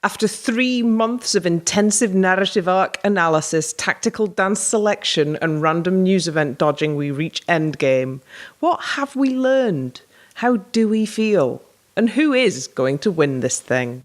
After 3 months of intensive narrative arc analysis, tactical dance selection, and random news event dodging, we reach endgame. What have we learned? How do we feel? And who is going to win this thing?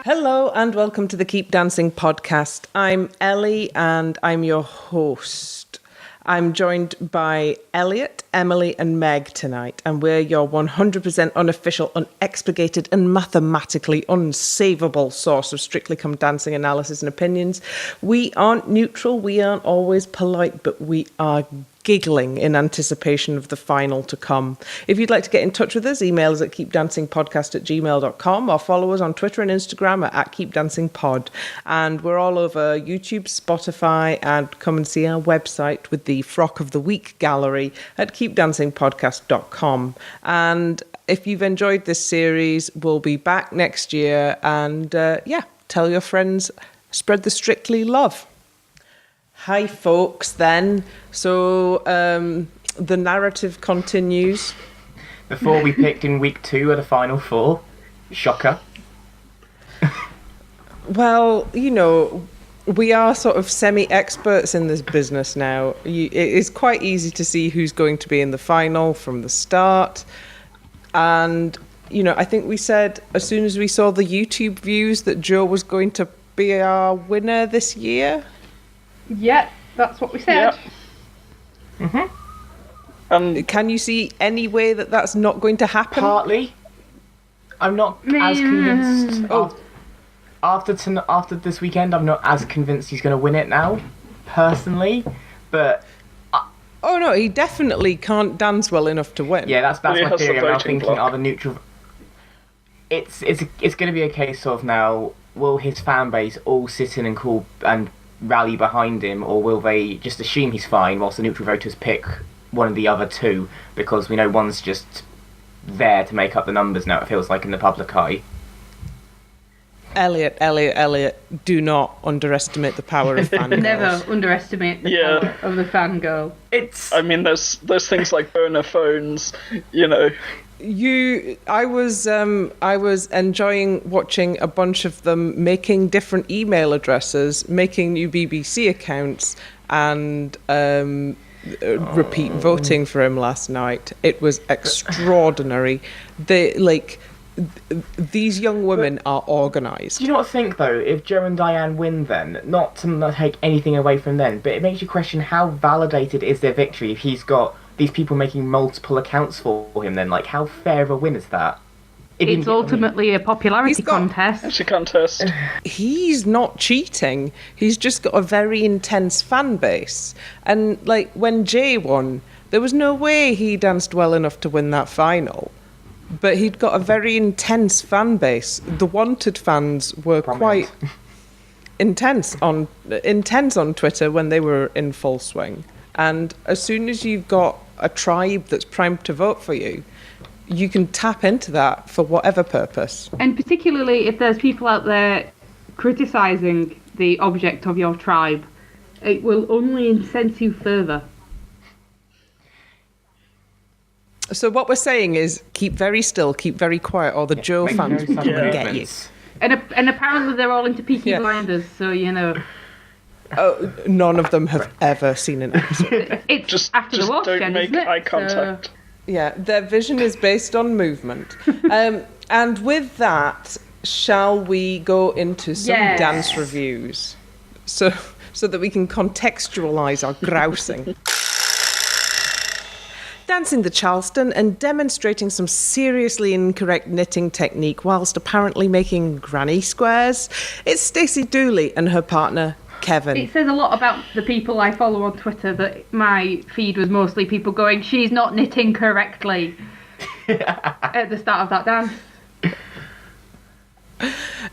Hello and welcome to the Keep Dancing podcast. I'm Ellie and I'm your host. I'm joined by Elliot, Emily and Meg tonight, and we're your 100% unofficial, unexpurgated and mathematically unsavable source of Strictly Come Dancing analysis and opinions. We aren't neutral, we aren't always polite, but we are giggling in anticipation of the final to come. If you'd like to get in touch with us, email us at keepdancingpodcast@gmail.com or follow us on Twitter and Instagram at keepdancingpod. And we're all over YouTube, Spotify, and come and see our website with the Frock of the Week gallery at keepdancingpodcast.com. And if you've enjoyed this series, we'll be back next year. And tell your friends, spread the Strictly love. Hi, folks, then. So the narrative continues. The four we picked in week 2 are the final 4. Shocker. Well, you know, we are sort of semi-experts in this business now. It is quite easy to see who's going to be in the final from the start. And, you know, I think we said as soon as we saw the YouTube views that Joe was going to be our winner this year. Yeah, that's what we said. Yep. Mm-hmm. Can you see any way that that's not going to happen? Partly. I'm not as convinced. After this weekend, I'm not as convinced he's going to win it now, personally. But oh no, he definitely can't dance well enough to win. Yeah, that's my theory. I'm now thinking, block. are the neutral? It's going to be a case of now, will his fan base all sit in and call and rally behind him, or will they just assume he's fine whilst the neutral voters pick one of the other two, because we know one's just there to make up the numbers now, it feels like, in the public eye. Elliot, do not underestimate the power of fangirls. Never underestimate the power of the fangirl. I mean, there's things like burner phones, you know. I was enjoying watching a bunch of them making different email addresses, making new BBC accounts, and repeat voting for him last night. It was extraordinary. These young women are organised. Do you not think, though, if Joe and Diane win then, not to take anything away from them, but it makes you question how validated is their victory if he's got these people making multiple accounts for him then? Like, how fair of a win is that? It's ultimately a popularity contest. It's a contest. He's not cheating. He's just got a very intense fan base. And, like, when Jay won, there was no way he danced well enough to win that final. But he'd got a very intense fan base. The Wanted fans were quite intense on Twitter when they were in full swing. And as soon as you've got a tribe that's primed to vote for you, you can tap into that for whatever purpose. And particularly if there's people out there criticising the object of your tribe, it will only incense you further. So what we're saying is keep very still, keep very quiet, or the Joe fans will come and get you. And apparently they're all into Peaky Blinders, so you know. Oh, none of them have ever seen an episode. It's just after the Walsh don't Gen, make isn't it? eye contact. Yeah, their vision is based on movement. And with that, shall we go into some dance reviews? So that we can contextualise our grousing. Dancing the Charleston and demonstrating some seriously incorrect knitting technique whilst apparently making granny squares, it's Stacey Dooley and her partner Kevin. It says a lot about the people I follow on Twitter that my feed was mostly people going, she's not knitting correctly at the start of that dance.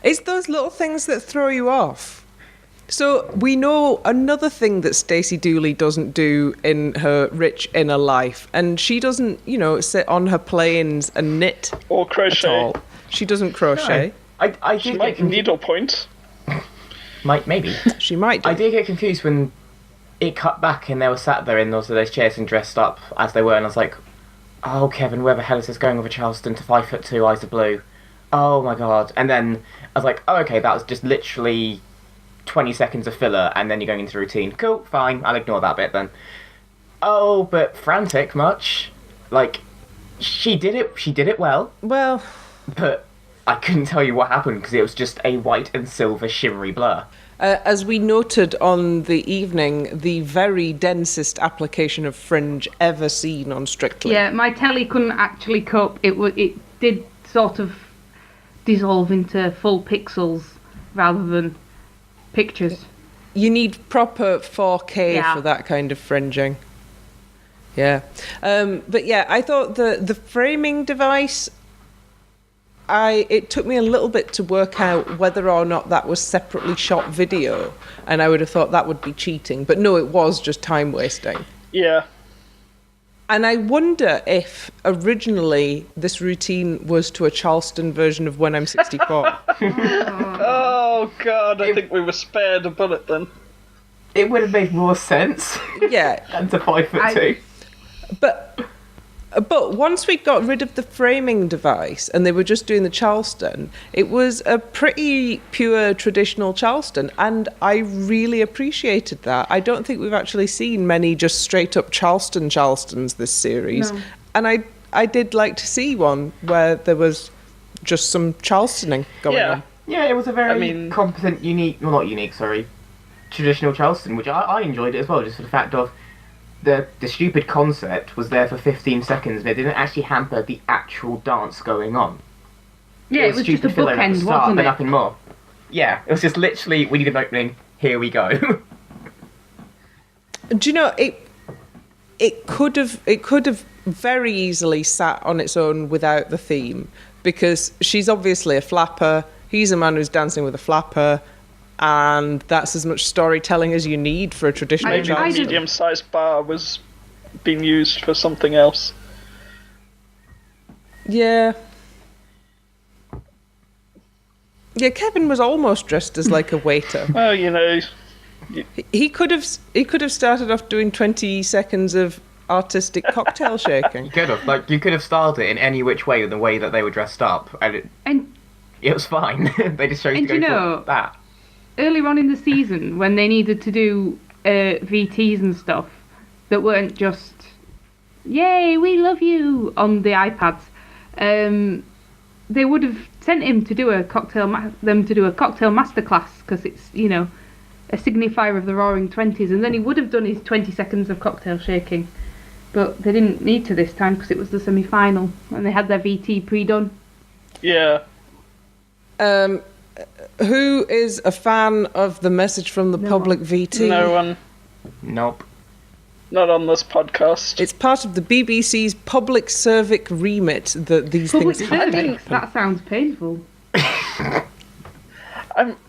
It's those little things that throw you off. So we know another thing that Stacey Dooley doesn't do in her rich inner life, and she doesn't, sit on her planes and knit Or at crochet. all. She doesn't crochet. I She did might get needlepoint. maybe. She might do. I did get confused when it cut back and they were sat there in those chairs and dressed up as they were, and I was like, oh, Kevin, where the hell is this going with a Charleston to 5'2", eyes of blue? Oh my god. And then I was like, oh, okay, that was just literally 20 seconds of filler, and then you're going into routine. Cool, fine, I'll ignore that bit then. Oh, but frantic much? Like, she did it well, Well, but I couldn't tell you what happened because it was just a white and silver shimmery blur. as we noted on the evening, the very densest application of fringe ever seen on Strictly. Yeah, my telly couldn't actually cope. It did sort of dissolve into full pixels rather than pictures. You need proper 4K Yeah. for that kind of fringing. Yeah. But yeah, I thought the framing device, it took me a little bit to work out whether or not that was separately shot video, and I would have thought that would be cheating. But no, it was just time wasting. Yeah. And I wonder if originally this routine was to a Charleston version of When I'm 64. Oh god, I think we were spared a bullet then. It would have made more sense Yeah. than to 5'2". But once we got rid of the framing device and they were just doing the Charleston, it was a pretty pure traditional Charleston, and I really appreciated that. I don't think we've actually seen many just straight up Charlestons this series. No. And I did like to see one where there was just some Charlestoning going Yeah. on. Yeah, it was a very I mean- competent, traditional Charleston, which I enjoyed it as well, just for the fact of the stupid concept was there for 15 seconds, but it didn't actually hamper the actual dance going on. Yeah, it was just a stupid filler at the bookend, start, wasn't but it? nothing more. Yeah, it was just literally, we need an opening, here we go. Do you know, it could have very easily sat on its own without the theme, because she's obviously a flapper, he's a man who's dancing with a flapper, and that's as much storytelling as you need for a traditional Maybe the Charleston. did- medium-sized bar was being used for something else. Yeah. Yeah, Kevin was almost dressed as like a waiter. Well, He could have started off doing 20 seconds of artistic cocktail shaking. You could have styled it in any which way, the way that they were dressed up, and And it was fine. They just chose to And go you know- for that. earlier on in the season, when they needed to do VTs and stuff that weren't just "Yay, we love you" on the iPads, they would have sent him to do a cocktail masterclass, because it's a signifier of the Roaring Twenties, and then he would have done his 20 seconds of cocktail shaking. But they didn't need to this time because it was the semi-final and they had their VT pre-done. Yeah. Who is a fan of the message from the public VT? No one. Nope. Not on this podcast. It's part of the BBC's public civic remit that these Public things happen. service, that sounds painful.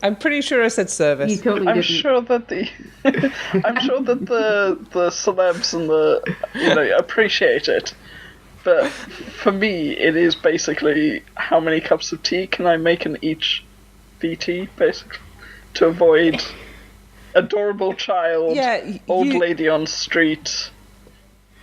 I'm pretty sure I said service. You totally I'm didn't. sure that the the celebs and the appreciate it, but for me it is basically how many cups of tea can I make in each VT, basically, to avoid adorable child, old lady on street.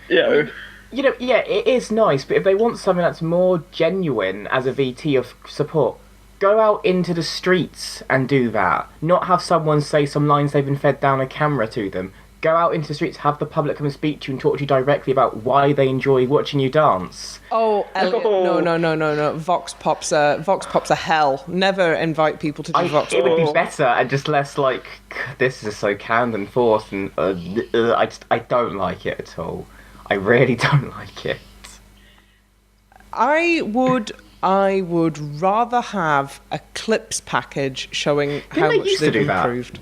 Yeah, it is nice, but if they want something that's more genuine as a VT of support, go out into the streets and do that. Not have someone say some lines they've been fed down a camera to them. Go out into the streets, have the public come and speak to you and talk to you directly about why they enjoy watching you dance. Oh, Elliot, no. Vox pops are hell. Never invite people to do Vox It would be pops. better and just less like, this is so canned and forced, and I don't like it at all. I really don't like it. I would rather have a clips package showing how they much used to they've do that? improved.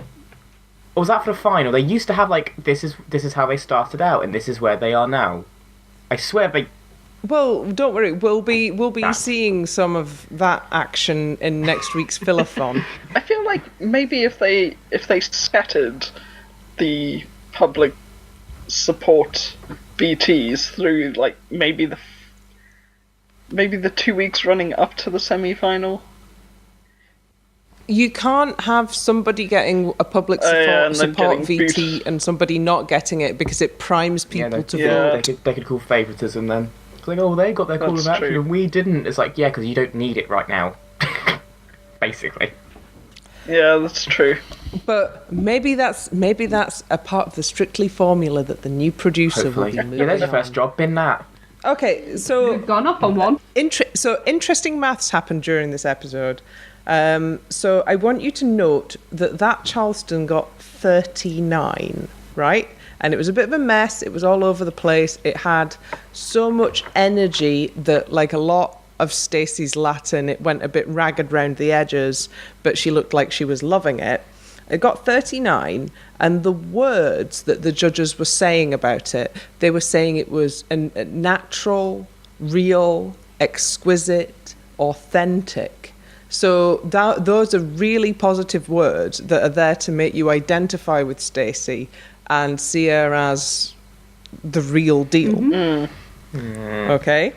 Or was that for the final? They used to have this is how they started out and this is where they are now. I swear they Well, don't worry. We'll be seeing some of that action in next week's Philathon. I feel like maybe if they scattered the public support BTs through like maybe the 2 weeks running up to the semi-final. You can't have somebody getting a public support VT and somebody not getting it because it primes people to vote. They could call favouritism then. It's like, oh, they got their call of action and we didn't. It's like, yeah, because you don't need it right now. Basically. Yeah, that's true. But maybe that's a part of the Strictly formula that the new producer will be moving. Yeah, there's your first job. Bin that. Okay, so we've gone up on one. So interesting maths happened during this episode. So I want you to note that Charleston got 39, right? And it was a bit of a mess. It was all over the place. It had so much energy that, like a lot of Stacey's Latin, it went a bit ragged round the edges, but she looked like she was loving it. It got 39, and the words that the judges were saying about it, they were saying it was a natural, real, exquisite, authentic. So those are really positive words that are there to make you identify with Stacey and see her as the real deal. Okay?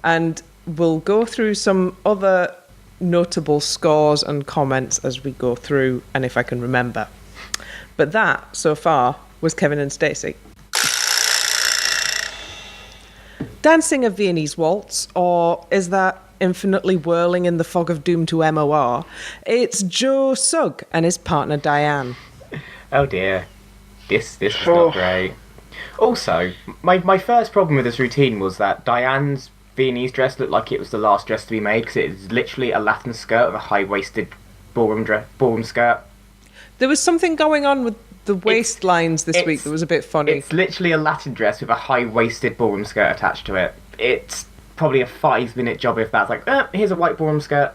And we'll go through some other notable scores and comments as we go through, and if I can remember. But that, so far, was Kevin and Stacey. Dancing a Viennese waltz, or is that infinitely whirling in the fog of doom to MOR? It's Joe Sugg and his partner Diane. Oh dear. This is not great. Also, my first problem with this routine was that Diane's Viennese dress looked like it was the last dress to be made because it is literally a Latin skirt with a high-waisted ballroom skirt. There was something going on with the waistlines this week that was a bit funny. It's literally a Latin dress with a high-waisted ballroom skirt attached to it. It's probably a 5-minute job if that's like, here's a white ballroom skirt.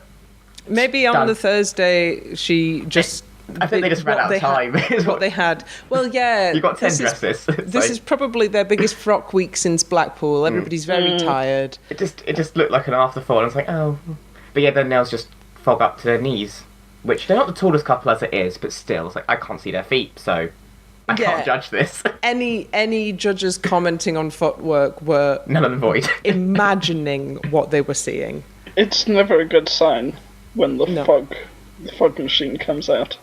Maybe on the Thursday she just... I think they just ran out of time. What they had. Well, yeah. You got 10 dresses. This is probably their biggest frock week since Blackpool. Everybody's very tired. It just looked like an afterthought. I was like, oh. But yeah, their nails just fog up to their knees. Which, they're not the tallest couple as it is, but still, it's like, I can't see their feet, so I can't judge this. Any judges commenting on footwork were... None of them void. imagining what they were seeing. It's never a good sign when the fog machine comes out.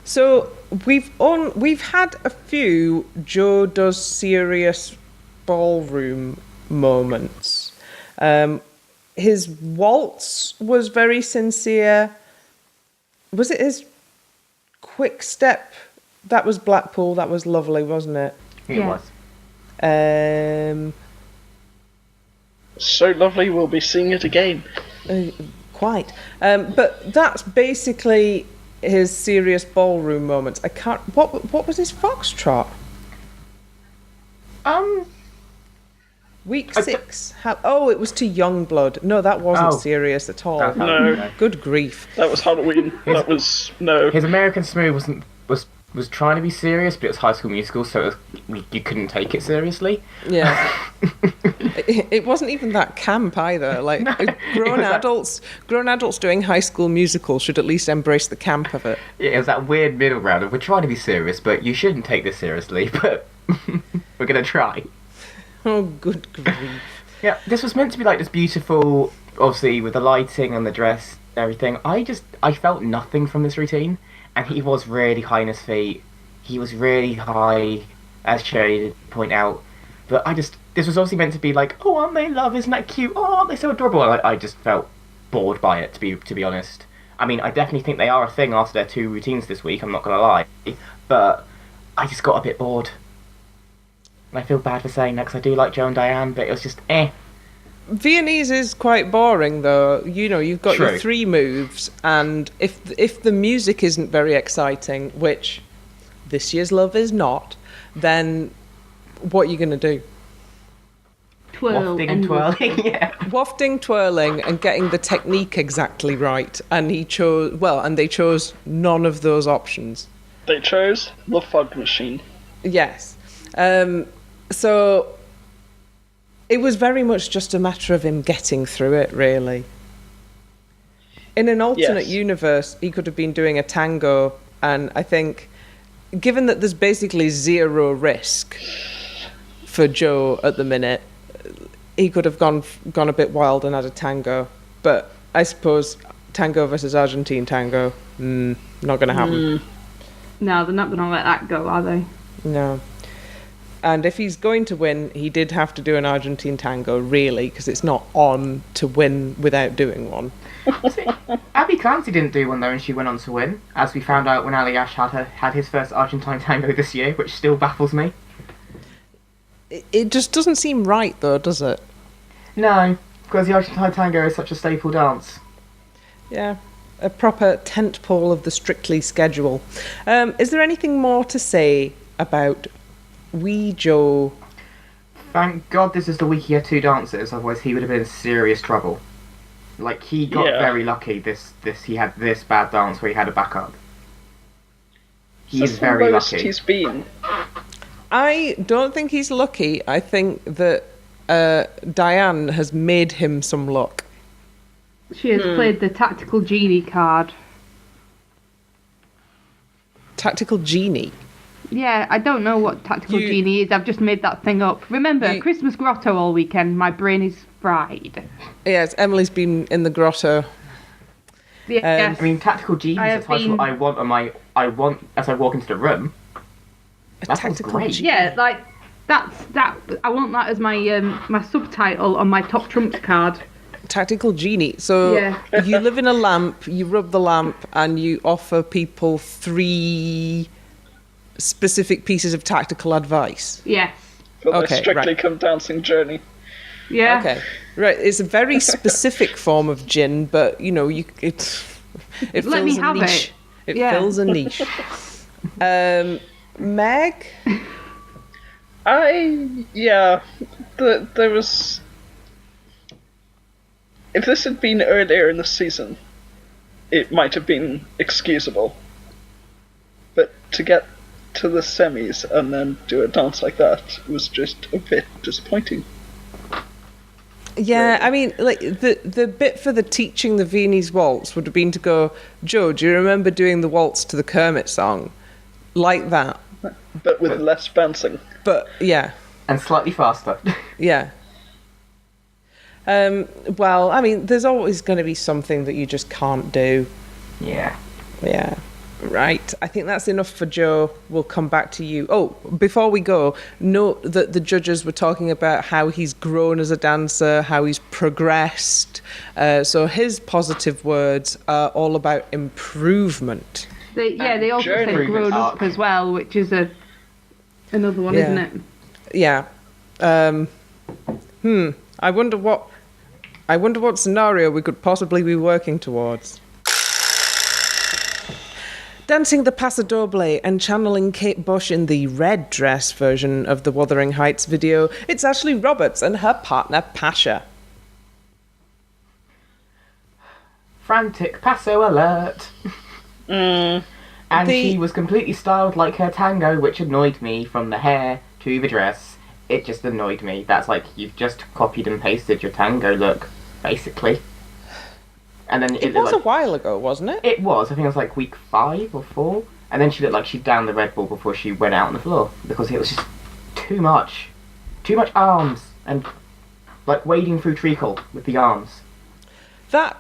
So we've had a few Joe does serious ballroom moments. His waltz was very sincere. Was it his quick step? That was Blackpool. That was lovely, wasn't it? It was. So lovely, we'll be seeing it again. Quite. But that's basically his serious ballroom moments. I can't... What was his foxtrot? Week 6. It was to Youngblood. No, that wasn't serious at all. No. Good grief. That was Halloween. No. His American Smooth was trying to be serious, but it was High School Musical, so you couldn't take it seriously. Yeah. It wasn't even that camp either. Like, grown adults doing High School Musical should at least embrace the camp of it. Yeah, it was that weird middle ground of, we're trying to be serious, but you shouldn't take this seriously, but we're going to try. Oh, good grief. Yeah, this was meant to be like this beautiful, obviously, with the lighting and the dress and everything. I felt nothing from this routine. And he was really high on his feet. He was really high, as Sherry did point out. But this was obviously meant to be like, oh, aren't they love? Isn't that cute? Oh, aren't they so adorable? And I just felt bored by it, to be honest. I mean, I definitely think they are a thing after their 2 routines this week, I'm not going to lie. But I just got a bit bored. And I feel bad for saying that because I do like Joe and Diane, but it was just Viennese is quite boring, though. You know, you've got your 3 moves, and if the music isn't very exciting, which this year's Love is not, then what are you going to do? Wafting and twirling, yeah. Wafting, twirling, and getting the technique exactly right. And they chose none of those options. They chose the fog machine. Yes. So... It was very much just a matter of him getting through it, really. In an alternate universe, he could have been doing a tango, and I think, given that there's basically zero risk for Joe at the minute, he could have gone a bit wild and had a tango. But I suppose tango versus Argentine tango, not going to happen. No, they're not going to let that go, are they? No. And if he's going to win, he did have to do an Argentine tango, really, because it's not on to win without doing one. Abby Clancy didn't do one though, and she went on to win, as we found out when Ali Ash had his first Argentine tango this year, which still baffles me. It just doesn't seem right, though, does it? No, because the Argentine tango is such a staple dance. Yeah, a proper tentpole of the Strictly schedule. Is there anything more to say about Wee Joe? Thank God this is the week he had 2 dancers, otherwise he would have been in serious trouble. Like, he got very lucky. He had this bad dance where he had a backup. He's very lucky. He's been. I don't think he's lucky. I think that Diane has made him some luck. She has played the tactical genie card. Tactical genie? Yeah, I don't know what tactical genie is. I've just made that thing up. Remember, Christmas grotto all weekend. My brain is fried. Yes, Emily's been in the grotto. Yes. I mean, tactical genie is a title I want on my... I want as I walk into the room. That sounds great. Yeah, like that. I want that as my my subtitle on my top trumps card. Tactical genie. So you live in a lamp, you rub the lamp, and you offer people 3 specific pieces of tactical advice. Yes. For their Strictly Come Dancing journey. Yeah. Okay. Right. It's a very specific form of gin, but you know, it fills Let me a have niche. it. It fills a niche. Meg? There was... If this had been earlier in the season, it might have been excusable. But to get to the semis and then do a dance like that was just a bit disappointing. Yeah, I mean, like the bit for the teaching the Viennese waltz would have been to go, Joe, do you remember doing the waltz to the Kermit song? Like that. But with less bouncing. But, yeah. And slightly faster. Yeah. Well, I mean, there's always going to be something that you just can't do. Yeah. Yeah. Right. I think that's enough for Joe. We'll come back to you. Oh, before we go, note that the judges were talking about how he's grown as a dancer, how he's progressed. So his positive words are all about improvement. They also say grown up as well, which is another one, isn't it? Yeah. I wonder what scenario we could possibly be working towards. Dancing the Paso Doble and channeling Kate Bush in the red dress version of the Wuthering Heights video, it's Ashley Roberts and her partner Pasha. Frantic Paso alert. And she was completely styled like her tango, which annoyed me from the hair to the dress. It just annoyed me. That's like, you've just copied and pasted your tango look, basically. And then it was a while ago, wasn't it? It was. I think it was like week 5 or 4. And then she looked like she'd downed the Red Bull before she went out on the floor. Because it was just too much. Too much arms. And like wading through treacle with the arms. That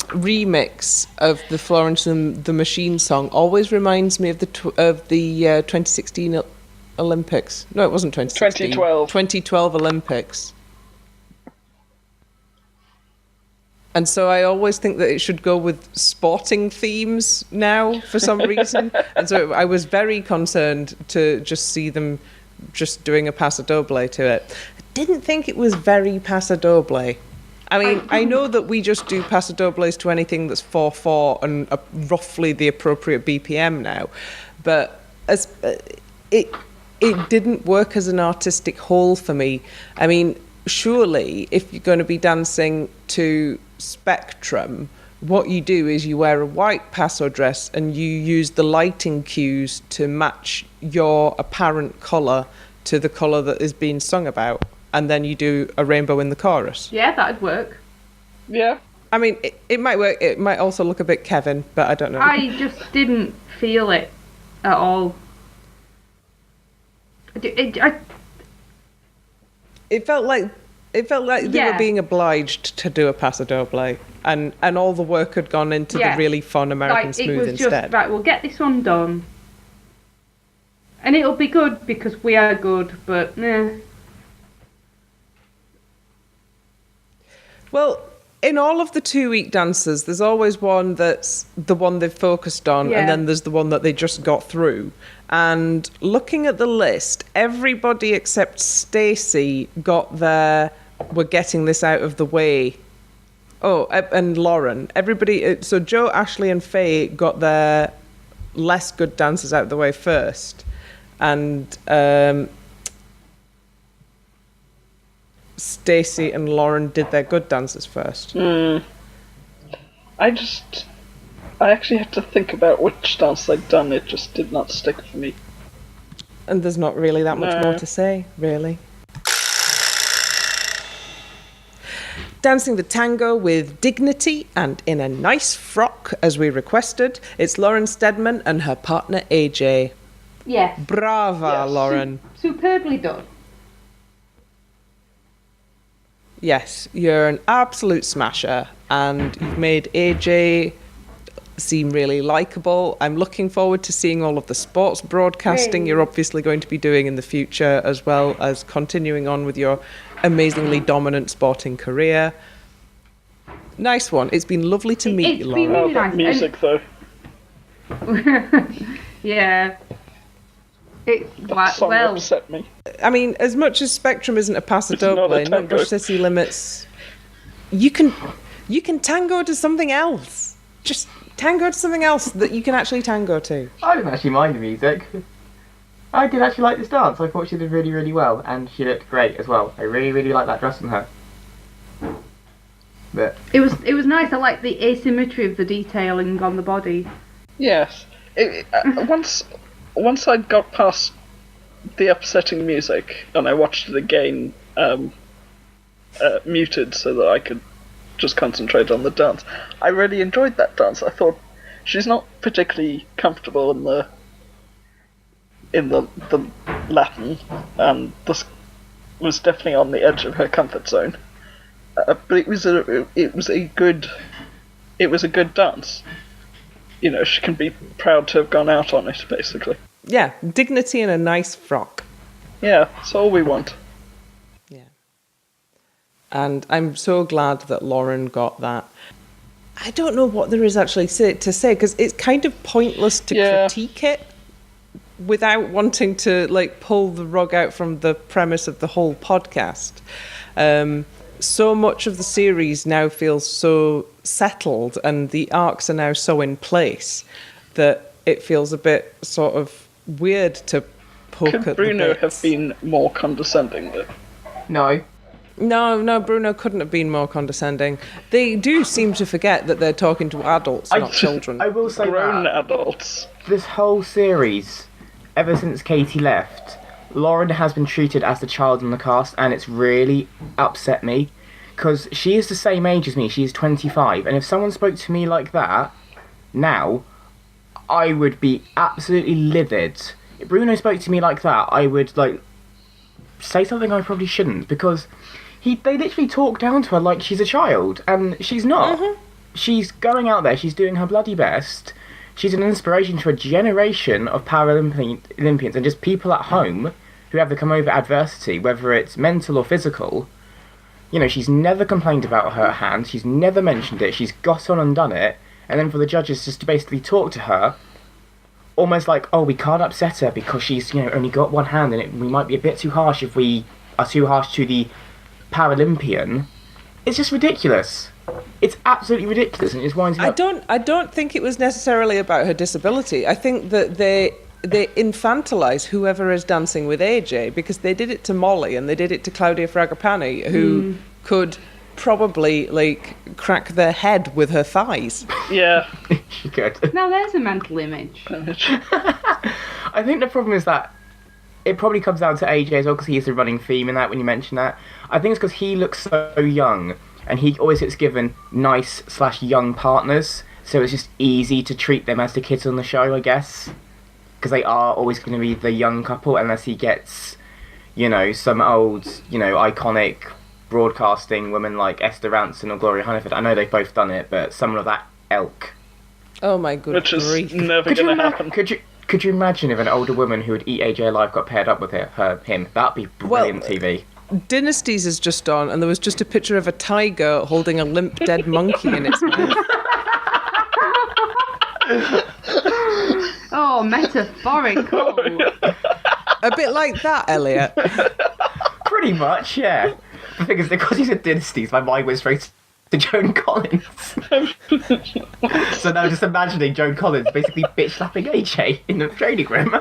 remix of the Florence and the Machine song always reminds me of the 2016 Olympics. No, it wasn't 2016. 2012 Olympics. And so I always think that it should go with sporting themes now for some reason. And so I was very concerned to just see them just doing a Paso Doble to it. I didn't think it was very Paso Doble. I mean, I know that we just do Paso Dobles to anything that's 4/4 and roughly the appropriate BPM now. But it didn't work as an artistic whole for me. I mean, surely if you're going to be dancing to Spectrum, what you do is you wear a white Paso dress and you use the lighting cues to match your apparent colour to the colour that is being sung about, and then you do a rainbow in the chorus. Yeah, that'd work. Yeah. I mean, it might work. It might also look a bit Kevin, but I don't know. I just didn't feel it at all. It felt like they were being obliged to do a paso doble, and all the work had gone into the really fun American smooth it was instead. Just, right, we'll get this one done. And it'll be good because we are good, but Well, in all of the 2-week dances, there's always one that's the one they've focused on, and then there's the one that they just got through. And looking at the list, everybody except Stacey got their "we're getting this out of the way." Oh, and Lauren. Everybody. So Joe, Ashley, and Faye got their less good dances out of the way first, and Stacey and Lauren did their good dances first. I actually had to think about which dance they'd done. It just did not stick for me. And there's not really that much more to say, really. Dancing the tango with dignity and in a nice frock, as we requested, it's Lauren Steadman and her partner AJ. yes, Brava, Lauren. superbly done. Yes, you're an absolute smasher, and you've made AJ seem really likeable. I'm looking forward to seeing all of the sports broadcasting you're obviously going to be doing in the future, as well as continuing on with your amazingly dominant sporting career. Nice one. It's been lovely to meet you, Lauren. Really that nice. music, though. Yeah. That song upset me. I mean, as much as Spectrum isn't a paso It's not a doble, tango. Nutbush City Limits, you can tango to something else. Just tango to something else that you can actually tango to. I didn't actually mind the music. I did actually like this dance. I thought she did really, really well, and she looked great as well. I really, really like that dress on her. But It was nice. I like the asymmetry of the detailing on the body. Yes. Once I got past the upsetting music and I watched it again muted so that I could just concentrate on the dance, I really enjoyed that dance. I thought she's not particularly comfortable in the Latin, and this was definitely on the edge of her comfort zone. But it was a good dance. You know, she can be proud to have gone out on it, basically. Yeah, dignity in a nice frock. Yeah, that's all we want. Yeah. And I'm so glad that Lauren got that. I don't know what there is actually to say, because it's kind of pointless to critique it without wanting to pull the rug out from the premise of the whole podcast. So much of the series now feels so settled, and the arcs are now so in place that it feels a bit sort of weird to poke at Could Bruno the bits. have been more condescending, though? no. No, Bruno couldn't have been more condescending. They do seem to forget that they're talking to adults, not children. I will say Grown that adults. this whole series, ever since Katie left, Lauren has been treated as the child in the cast, and it's really upset me, because she is the same age as me. She's 25, and if someone spoke to me like that now, I would be absolutely livid. If Bruno spoke to me like that, I would say something I probably shouldn't, because they literally talk down to her like she's a child, and she's not. She's going out there, she's doing her bloody best. She's an inspiration to a generation of Paralympians and just people at home who have to come over adversity, whether it's mental or physical. You know, she's never complained about her hand, she's never mentioned it, she's got on and done it, and then for the judges just to basically talk to her, almost like, oh, we can't upset her because she's, only got one hand, and we might be a bit too harsh if we are too harsh to the Paralympian. It's just ridiculous. It's absolutely ridiculous, and it just winds me up. I don't think it was necessarily about her disability. I think that they infantilise whoever is dancing with AJ, because they did it to Molly and they did it to Claudia Fragapane, who could probably crack their head with her thighs. Yeah. She could. Now there's a mental image. I think the problem is that it probably comes down to AJ as well, because he is the running theme in that when you mention that. I think it's because he looks so young, and he always gets given nice/young partners, so it's just easy to treat them as the kids on the show, I guess. Because they are always going to be the young couple, unless he gets, some old, iconic broadcasting women like Esther Ranson or Gloria Hunniford. I know they've both done it, but someone of that ilk. Oh my good Which is grief. never going to happen. Could you imagine if an older woman who would eat AJ alive got paired up with him? That'd be brilliant TV. Dynasties is just on, and there was just a picture of a tiger holding a limp dead monkey in its mouth. Oh, metaphorical. A bit like that, Elliot. Pretty much, yeah. The thing is, because he's in Dynasties, my mind went straight to Joan Collins. So now just imagining Joan Collins basically bitch-slapping AJ in the training room.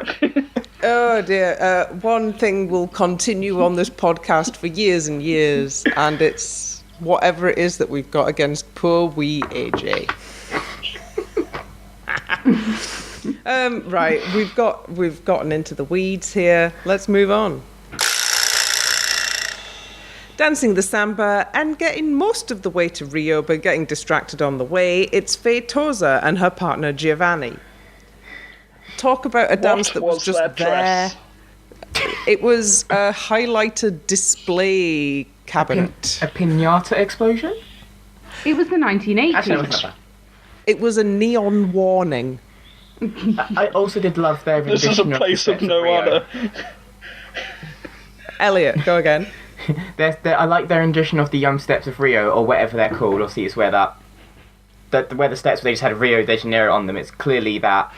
Oh dear. One thing will continue on this podcast for years and years, and it's whatever it is that we've got against poor wee AJ. Right, we've gotten into the weeds here. Let's move on. Dancing the samba and getting most of the way to Rio, but getting distracted on the way, it's Faye Toza and her partner Giovanni. Talk about a dance that was just that there. dress? It was a highlighted display cabinet. A pinata explosion? It was the 1980s. Actually, no, it's not It was a neon warning. that. I also did love their This is a rendition place of the no Rio. honour. Elliot, go again. I like their rendition of the Steps of Rio, or whatever they're called. Obviously, it's where where the steps where they just had Rio de Janeiro on them. It's clearly that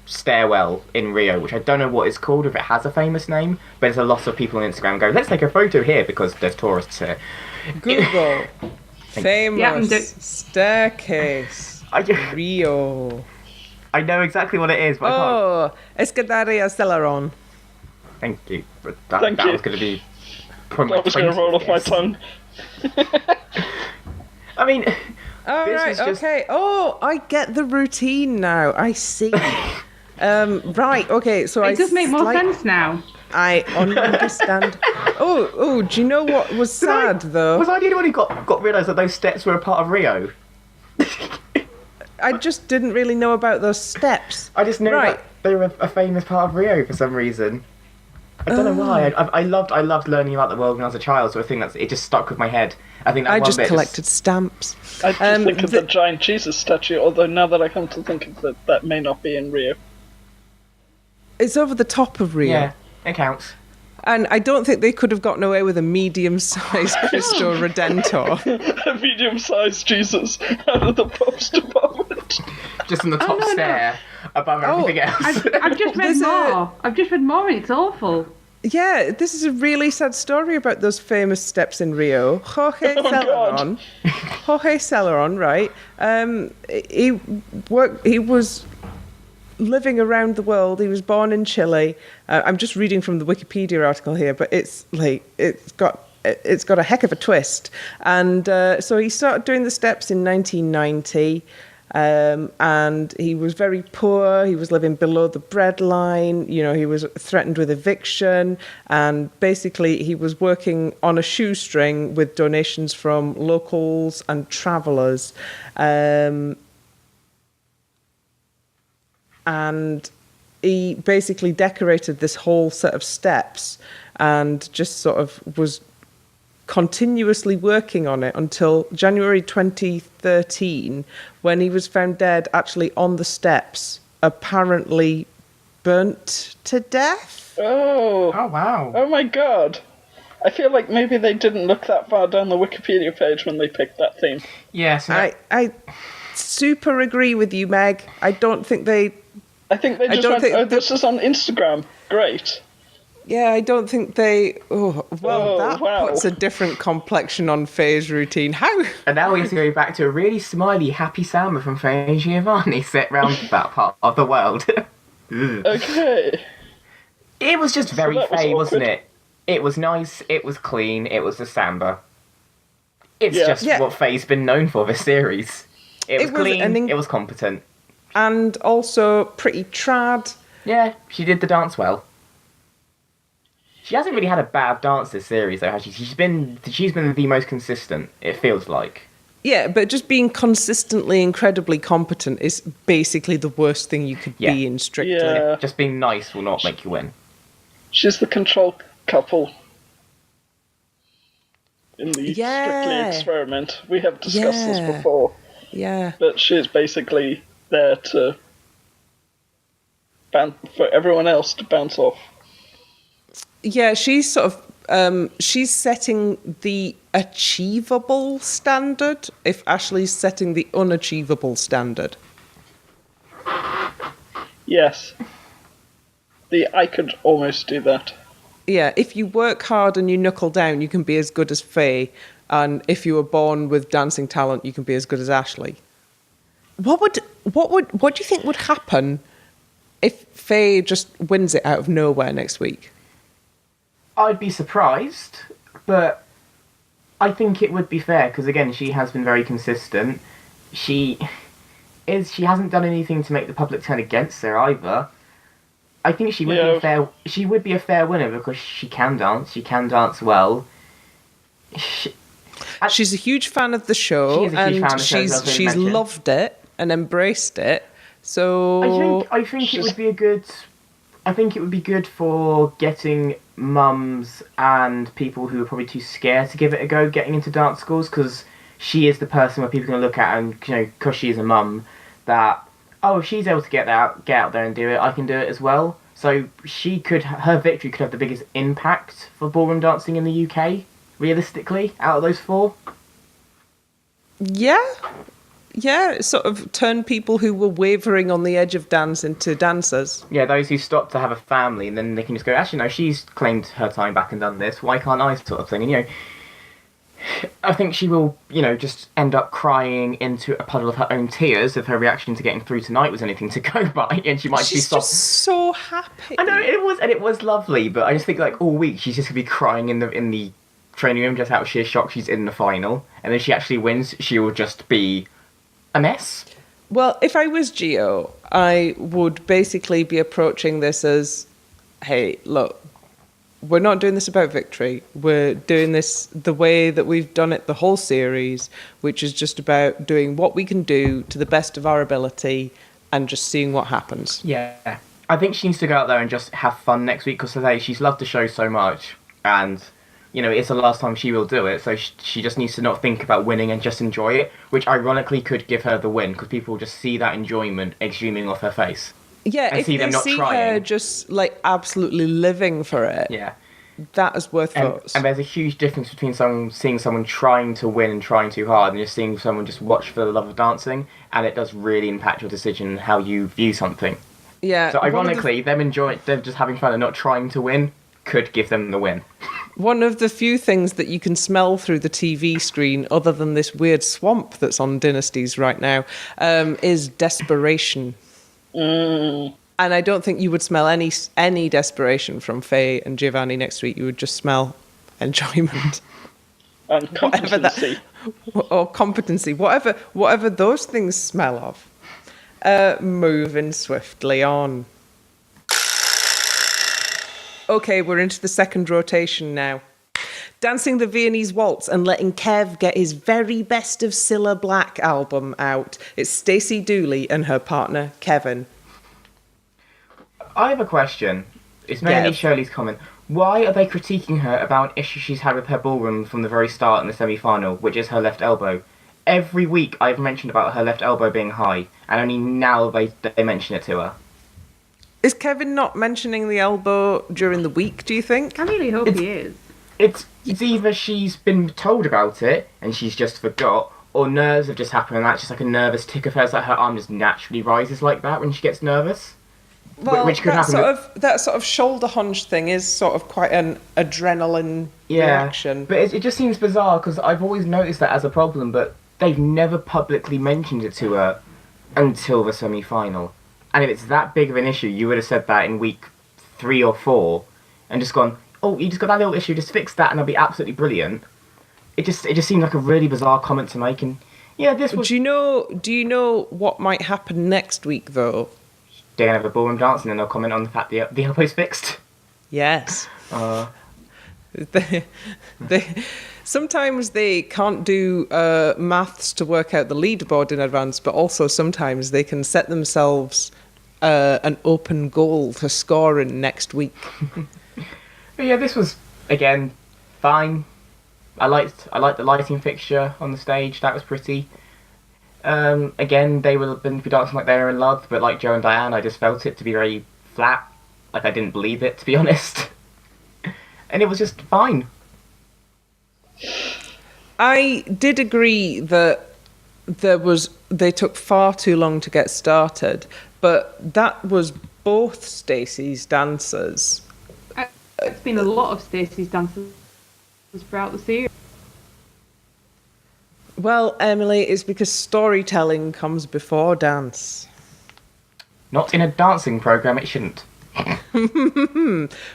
stairwell in Rio, which I don't know what it's called, if it has a famous name, but there's a lot of people on Instagram go, let's take a photo here because there's tourists here. Google. Famous Yeah, staircase. Rio. I know exactly what it is, but I can't. Oh, Escadaria Celeron. Thank you. But Thank that you. was going to be probably That was going to roll off my 20th tongue. I mean, All This right, was just- okay. Oh, I get the routine now. I see. Right, okay. So It does make more sense now. I understand. Oh, do you know what was sad though? was I the only one who got realised that those steps were a part of Rio? I just didn't really know about those steps. I just knew Right. that they were a famous part of Rio for some reason. I don't know why. I loved learning about the world when I was a child, so I think it just stuck with my head. I think that I one just bit collected stamps. I just think of the giant Jesus statue, although now that I come to think of it, that may not be in Rio. It's over the top of Rio. Yeah, it counts. And I don't think they could have gotten away with a medium-sized Cristo Redentor. A medium-sized Jesus out of the props department. Just on the top stair above everything else. I've just read There's more. I've just read more and it's awful. Yeah, this is a really sad story about those famous steps in Rio. Jorge God. Celeron, right? He was living around the world. He was born in Chile. I'm just reading from the Wikipedia article here, but it's got a heck of a twist. And so he started doing the steps in 1990. And he was very poor. He was living below the breadline. You know, he was threatened with eviction. And basically, he was working on a shoestring with donations from locals and travellers. And he basically decorated this whole set of steps and just sort of was continuously working on it until January 2013, when he was found dead actually on the steps, apparently burnt to death. Oh wow. Oh my god. I feel like maybe they didn't look that far down the Wikipedia page when they picked that theme. Yes. I super agree with you, Meg. I don't think they... I think they just went, this is on Instagram. Great. Yeah, I don't think they... Oh, well, that wow. puts a different complexion on Faye's routine. How? And now we have to go back to a really smiley, happy samba from Faye and Giovanni set round that part of the world. Okay. It was just very that was Faye, wasn't awkward. it? It was nice, it was clean, it was a samba. It's Yeah. just Yeah. what Faye's been known for this series. It was was clean, an it was competent. And also pretty trad. Yeah, she did the dance well. She hasn't really had a bad dance this series, though, has she? She's been the most consistent, it feels like. Yeah, but just being consistently incredibly competent is basically the worst thing you could be in, strictly. Yeah. Just being nice will not make you win. She's the control couple in the Yeah. Strictly experiment. We have discussed Yeah. this before. Yeah. But she's basically there to for everyone else to bounce off. Yeah, she's sort of she's setting the achievable standard if Ashley's setting the unachievable standard. Yes. I could almost do that. Yeah, if you work hard and you knuckle down, you can be as good as Faye, and if you were born with dancing talent, you can be as good as Ashley. What do you think would happen if Faye just wins it out of nowhere next week? I'd be surprised, but I think it would be fair, because again, she has been very consistent. She hasn't done anything to make the public turn against her either. I think she would be a fair winner because she can dance well. She's a huge fan of the show, and she's loved it and embraced it. So I think it would be it would be good for getting mums and people who are probably too scared to give it a go getting into dance schools, because she is the person where people can look at and, because she is a mum, that, oh, if she's able to get out there and do it, I can do it as well. So her victory could have the biggest impact for ballroom dancing in the UK, realistically, out of those four. Yeah, sort of turn people who were wavering on the edge of dance into dancers. Yeah, those who stopped to have a family, and then they can just go, actually, no, she's claimed her time back and done this, why can't I, sort of thing. And, I think she will, just end up crying into a puddle of her own tears if her reaction to getting through tonight was anything to go by, and she might be just so happy. I know, it was lovely, but I just think, all week, she's just going to be crying in the training room just out of sheer shock she's in the final, and then she actually wins, she will just be a mess. Well, if I was Gio, I would basically be approaching this as, hey, look, we're not doing this about victory. We're doing this the way that we've done it the whole series, which is just about doing what we can do to the best of our ability and just seeing what happens. Yeah. I think she needs to go out there and just have fun next week, because today she's loved the show so much, and it's the last time she will do it, so she just needs to not think about winning and just enjoy it, which ironically could give her the win, because people will just see that enjoyment exhuming off her face. Yeah, if they see her just, absolutely living for it, that is worth votes. And there's a huge difference between seeing someone trying to win and trying too hard, and just seeing someone just watch for the love of dancing, and it does really impact your decision how you view something. Yeah. So ironically, them just having fun and not trying to win could give them the win. One of the few things that you can smell through the TV screen, other than this weird swamp that's on Dynasties right now, is desperation. And I don't think you would smell any desperation from Faye and Giovanni next week. You would just smell enjoyment. And competency. Or competency. Whatever those things smell of. Moving swiftly on. Okay, we're into the second rotation now. Dancing the Viennese Waltz and letting Kev get his very best of Cilla Black album out. It's Stacey Dooley and her partner, Kevin. I have a question. It's mainly Shirley's comment. Why are they critiquing her about an issue she's had with her ballroom from the very start in the semi-final, which is her left elbow? Every week I've mentioned about her left elbow being high, and only now they mention it to her. Is Kevin not mentioning the elbow during the week, do you think? I really hope he is. It's either she's been told about it and she's just forgot, or nerves have just happened and that's just a nervous tick of hers, her arm just naturally rises like that when she gets nervous. Well, which could happen. That sort of shoulder hunch thing is sort of quite an adrenaline reaction. But it just seems bizarre, because I've always noticed that as a problem, but they've never publicly mentioned it to her until the semi-final. And if it's that big of an issue, you would have said that in week 3 or 4 and just gone, oh, you just got that little issue, just fix that and it'll be absolutely brilliant. It just seemed like a really bizarre comment to make, and this was... Do you know what might happen next week, though? They're going to have a ballroom dance and then they'll comment on the fact the elbow's fixed. Yes. They sometimes they can't do maths to work out the leaderboard in advance, but also sometimes they can set themselves an open goal to score in next week. But yeah, this was again fine. I liked the lighting fixture on the stage. That was pretty. Again, they would have been dancing like they were in love, but like Joe and Diane, I just felt it to be very flat. Like I didn't believe it, to be honest. And it was just fine. I did agree that they took far too long to get started, but that was both Stacey's dancers. It's been a lot of Stacey's dances throughout the series. Well, Emily, it's because storytelling comes before dance. Not in a dancing programme, it shouldn't.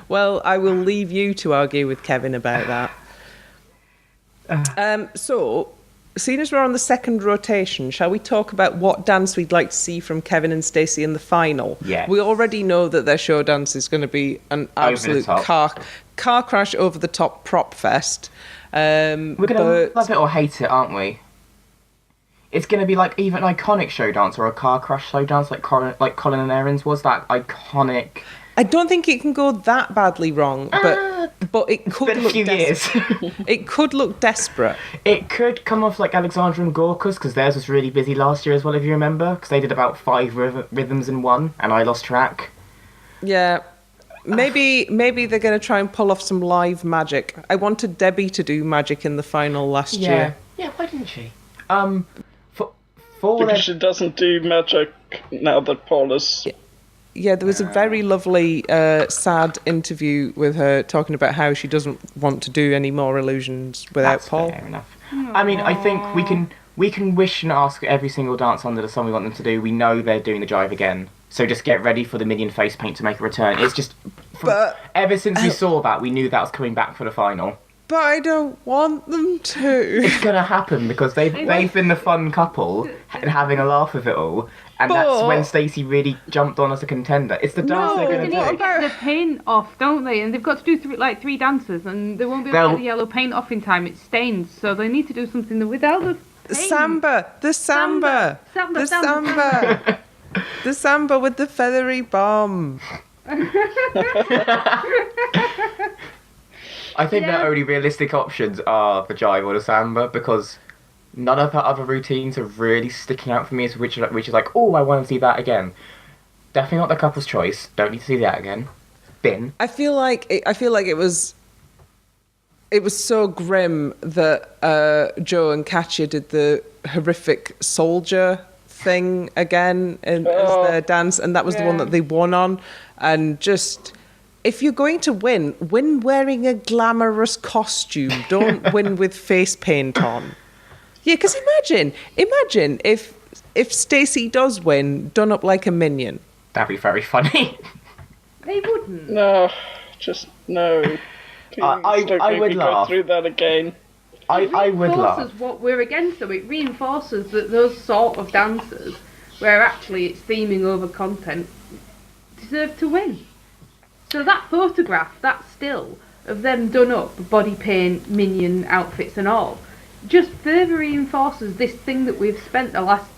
Well, I will leave you to argue with Kevin about that. So, seeing as we're on the second rotation, shall we talk about what dance we'd like to see from Kevin and Stacey in the final? Yes. We already know that their show dance is going to be an absolute car crash over the top prop fest. We're going to love it or hate it, aren't we? It's going to be like either an iconic show dance or a car crash show dance, like Colin and Erin's was. That iconic. I don't think it can go that badly wrong, but it could look It could look desperate. It could come off like Alexandra and Gorka's, because theirs was really busy last year as well, if you remember, because they did about 5 rhythms in one, and I lost track. Yeah. Maybe they're going to try and pull off some live magic. I wanted Debbie to do magic in the final last year. Yeah, why didn't she? Because she doesn't do magic now that Paul is... Yeah, there was a very lovely, sad interview with her talking about how she doesn't want to do any more illusions without Paul. Fair enough. I mean, I think we can wish and ask every single dance under the sun we want them to do. We know they're doing the jive again. So just get ready for the minion face paint to make a return. It's just... ever since we saw that, we knew that was coming back for the final. But I don't want them to. It's going to happen because they've been the fun couple and having a laugh with it all. And that's when Stacey really jumped on as a contender. It's the dance they're going to do. They need to get the paint off, don't they? And they've got to do 3 dances, and they won't be able to get the yellow paint off in time. It stains, so they need to do something without the paint. Samba! The samba with the feathery bomb. I think the only realistic options are the jive or the samba, because none of her other routines are really sticking out for me, which is like, oh, I want to see that again. Definitely not the couple's choice. Don't need to see that again. Bin. I feel like it was so grim that Joe and Katya did the horrific soldier thing again as their dance, and that was the one that they won on. And just, if you're going to win wearing a glamorous costume. Don't win with face paint on. Yeah, because imagine if Stacey does win, done up like a minion. That'd be very funny. They wouldn't. No, just no. Please I would laugh. Go through that again. I would laugh. It reinforces what we're against, though. It reinforces that those sort of dancers, where actually it's theming over content, deserve to win. So that photograph, that still, of them done up, body paint, minion outfits and all, just further reinforces this thing that we've spent the last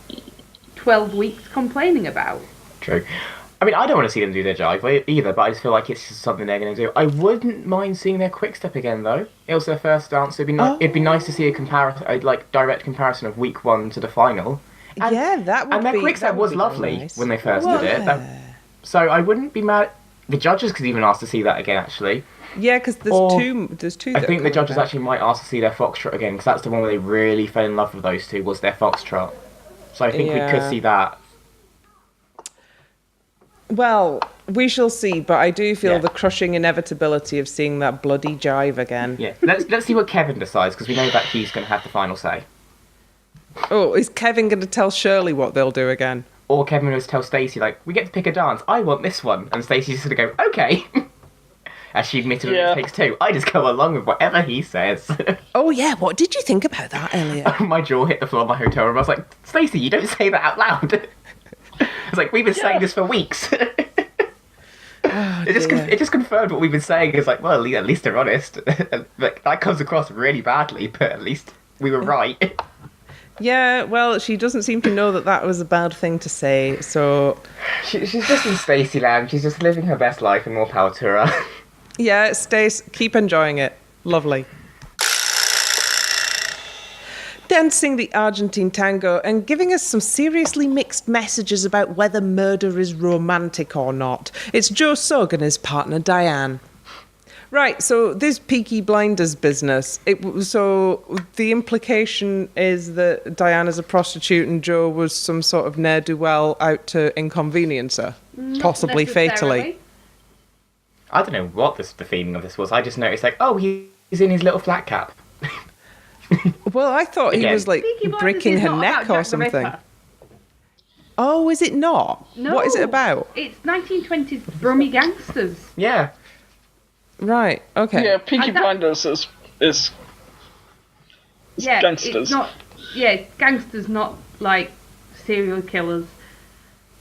12 weeks complaining about. True. I mean, I don't want to see them do their jive either, but I just feel like it's just something they're going to do. I wouldn't mind seeing their quick step again, though. It was their first dance. It'd be nice to see a direct comparison of week 1 to the final. And, that would be. And their quick step was lovely nice. When they first did it. So I wouldn't be mad. The judges could even ask to see that again, actually. Yeah, because there's two. I think the judges actually might ask to see their foxtrot again, because that's the one where they really fell in love with those two, was their foxtrot. So I think we could see that. Well, we shall see, but I do feel the crushing inevitability of seeing that bloody jive again. Yeah, let's see what Kevin decides, because we know that he's going to have the final say. Oh, is Kevin going to tell Shirley what they'll do again? Or Kevin will tell Stacey, like, we get to pick a dance, I want this one. And Stacey's just going to go, okay. As she admitted in Takes Two, I just go along with whatever he says. Oh yeah, what did you think about that, Elliot? My jaw hit the floor of my hotel room. I was like, Stacey, you don't say that out loud. It's like, we've been saying this for weeks. dear. It just confirmed what we've been saying. It's like, well, at least they're honest. Like, that comes across really badly, but at least we were right. Yeah, well, she doesn't seem to know that that was a bad thing to say, so... She's just in Stacey land. She's just living her best life, and more power to her. Yeah, Stace, keep enjoying it. Lovely. Dancing the Argentine tango and giving us some seriously mixed messages about whether murder is romantic or not. It's Joe Sugg and his partner Diane. Right, so this Peaky Blinders business, so the implication is that Diane is a prostitute and Joe was some sort of ne'er-do-well out to inconvenience her, possibly fatally. I don't know what the feeling of this was. I just noticed, like, oh, he's in his little flat cap. Well, I thought he was, like, Peaky Blinders breaking is her not neck about or Jack the something. Ripper. Oh, is it not? No. What is it about? It's 1920s Brummy gangsters. Yeah. Right, okay. Yeah, Peaky Blinders is Yeah, gangsters. it's not. Yeah, gangsters, not like serial killers.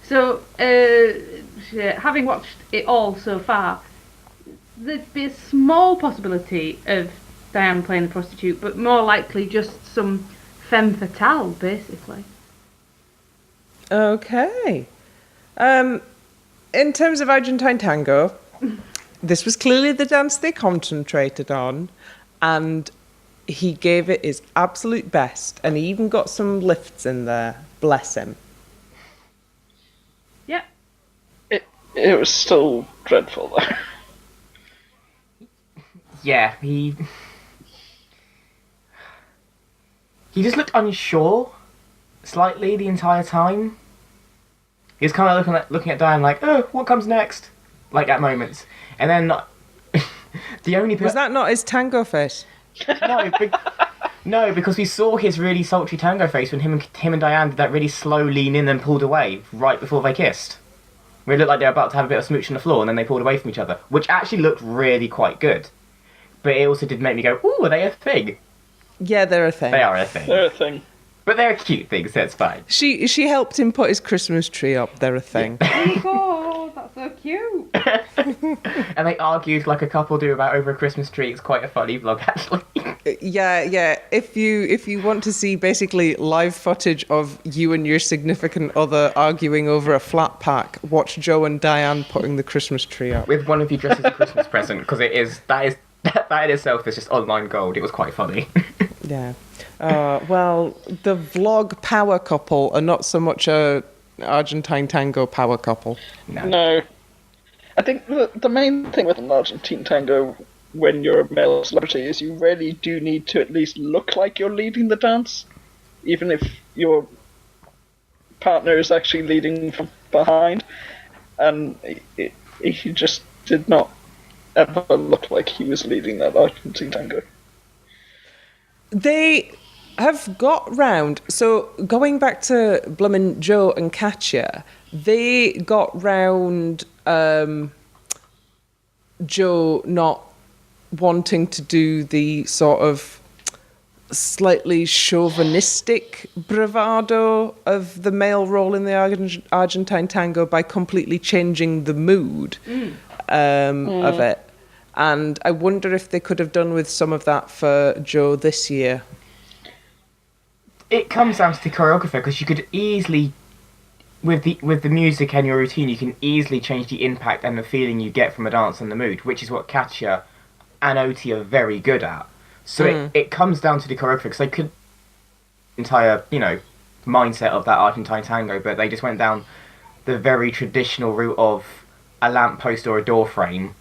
So, having watched it all so far, there'd be a small possibility of Diane playing a prostitute, but more likely just some femme fatale, basically. Okay. In terms of Argentine tango, this was clearly the dance they concentrated on, and he gave it his absolute best, and he even got some lifts in there. Bless him. Yeah. It was still dreadful, though. Yeah, he just looked unsure, slightly, the entire time. He was kind of looking at Diane like, oh, what comes next? Like, at moments. And then, the only... Was that not his tango face? No, because we saw his really sultry tango face when him and Diane did that really slow lean in and pulled away right before they kissed. Where it looked like they were about to have a bit of smooch on the floor and then they pulled away from each other, which actually looked really quite good. But it also did make me go, ooh, are they a thing? Yeah, they're a thing. They are a thing. They're a thing. But they're a cute thing, so it's fine. She helped him put his Christmas tree up. They're a thing. Oh, that's so cute. And they argued like a couple do about over a Christmas tree. It's quite a funny vlog, actually. Yeah. If you want to see basically live footage of you and your significant other arguing over a flat pack, watch Joe and Diane putting the Christmas tree up. With one of you dressed as a Christmas present, because that in itself is just online gold. It was quite funny. Yeah. Well, the vlog power couple are not so much a Argentine tango power couple. No. I think the main thing with an Argentine tango when you're a male celebrity is you really do need to at least look like you're leading the dance, even if your partner is actually leading from behind. And he just did not ever look like he was leading that Argentine tango. They have got round, so going back to Bloomin' Joe and Katya, they got round Joe not wanting to do the sort of slightly chauvinistic bravado of the male role in the Argentine tango by completely changing the mood of it. And I wonder if they could have done with some of that for Joe this year. It comes down to the choreographer, because you could easily, with the music and your routine, you can easily change the impact and the feeling you get from a dance and the mood, which is what Katya and Oti are very good at. So it comes down to the choreographer, because they could entire mindset of that Argentine tango, but they just went down the very traditional route of a lamppost or a door frame,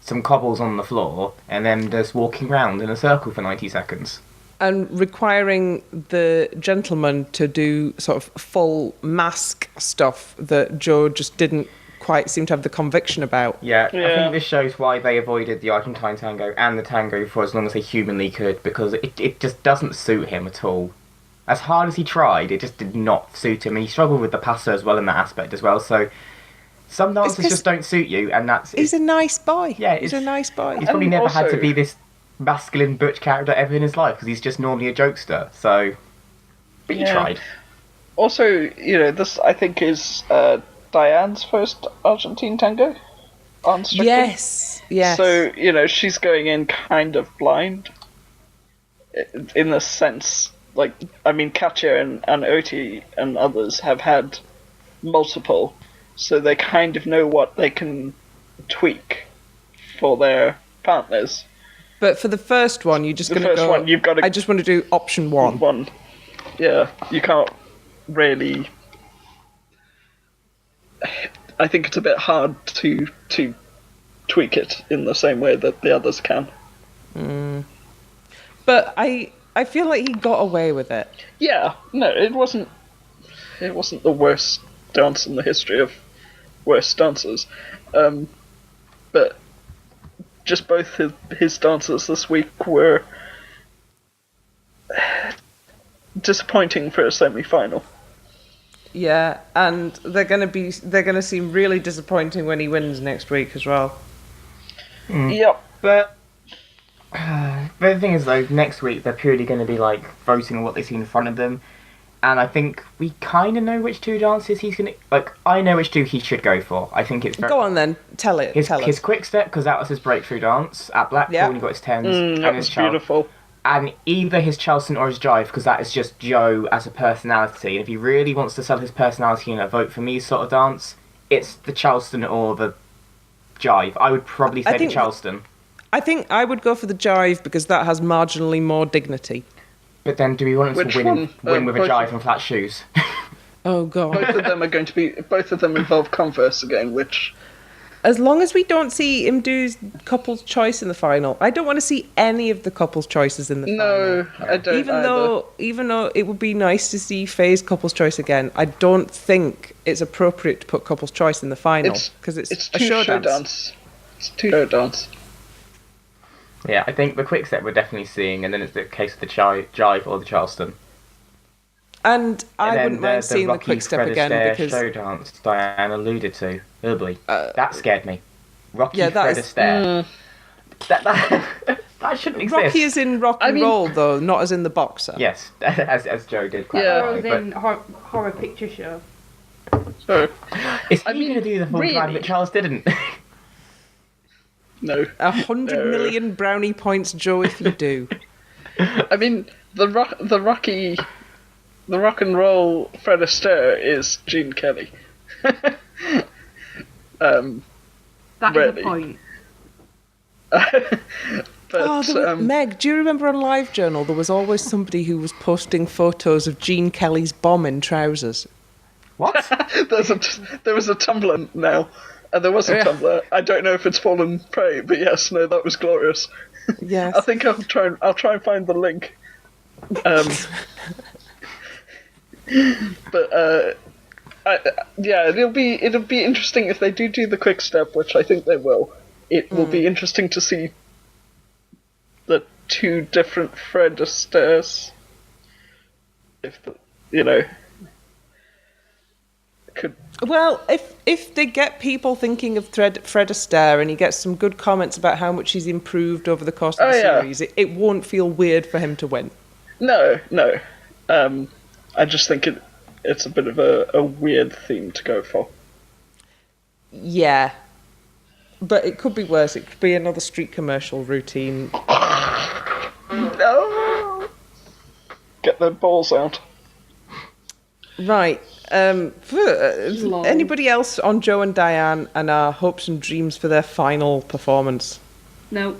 some cobbles on the floor, and then just walking round in a circle for 90 seconds. And requiring the gentleman to do sort of full mask stuff that Joe just didn't quite seem to have the conviction about. Yeah, I think this shows why they avoided the Argentine tango and the tango for as long as they humanly could, because it just doesn't suit him at all. As hard as he tried, it just did not suit him. And he struggled with the paso as well in that aspect as well, so some dances just don't suit you, and he's a nice boy. Yeah, he's a nice boy. He's probably never had to be this masculine butch character ever in his life, because he's just normally a jokester, so... But he tried. Also, this, I think, is Diane's first Argentine tango. unstricted. Yes. So, she's going in kind of blind. In the sense, Katya and Oti and others have had multiple, so they kind of know what they can tweak for their partners. But for the first one, you're just going to go... one, you've got to... I just want to do option one. One. Yeah, you can't really... I think it's a bit hard to tweak it in the same way that the others can. But I feel like he got away with it. Yeah, no, it wasn't the worst dance in the history of worst dances. But just both his dances this week were disappointing for a semi-final. Yeah, and they're going to seem really disappointing when he wins next week as well. Yep. But the thing is, though, next week they're purely going to be voting on what they see in front of them, and I think we kind of know which two dances he's going to... I know which two he should go for. I think it's... Go on then, tell us. His quick step, because that was his breakthrough dance at Blackpool when he got his tens. That was beautiful. And either his Charleston or his jive, because that is just Joe as a personality. And if he really wants to sell his personality in a vote for me sort of dance, it's the Charleston or the jive. I would probably say the Charleston. I think I would go for the jive because that has marginally more dignity. But then, do we want him to win with a jive and flat shoes? Oh god! Both of them are going to be. Both of them involve Converse again, which. As long as we don't see him do couple's choice in the final, I don't want to see any of the couple's choices in the final. No, I don't. Even though it would be nice to see Faye's couple's choice again, I don't think it's appropriate to put couple's choice in the final because it's a show dance. It's too show dance. Yeah, I think the quick step we're definitely seeing, and then it's the case of the jive or the Charleston. And I wouldn't mind seeing the quick step again because show dance Diane alluded to early. That scared me. Rocky Fred Astaire. That shouldn't exist. Rocky is in rock and roll though, not as in the boxer. Yes, as Joe did. Yeah, was in horror picture show. So, is he going to do the full glad that Charles didn't? No. 100 million brownie points, Joe, if you do. I mean, the rock and roll Fred Astaire is Gene Kelly. That is a point. But, Meg, do you remember on LiveJournal there was always somebody who was posting photos of Gene Kelly's bomb in trousers? What? There was a Tumblr now. And there was a Tumblr. I don't know if it's fallen prey, but yes, no, that was glorious. Yes. I think I'll try and find the link. But it'll be interesting if they do the quick step, which I think they will. It will be interesting to see the two different Fred Astaires. Well, if they get people thinking of Fred Astaire and he gets some good comments about how much he's improved over the course of the series, it won't feel weird for him to win. No. I just think it's a bit of a weird theme to go for. Yeah. But it could be worse. It could be another street commercial routine. No! Get their balls out. Right. Anybody else on Joe and Diane and our hopes and dreams for their final performance? Nope.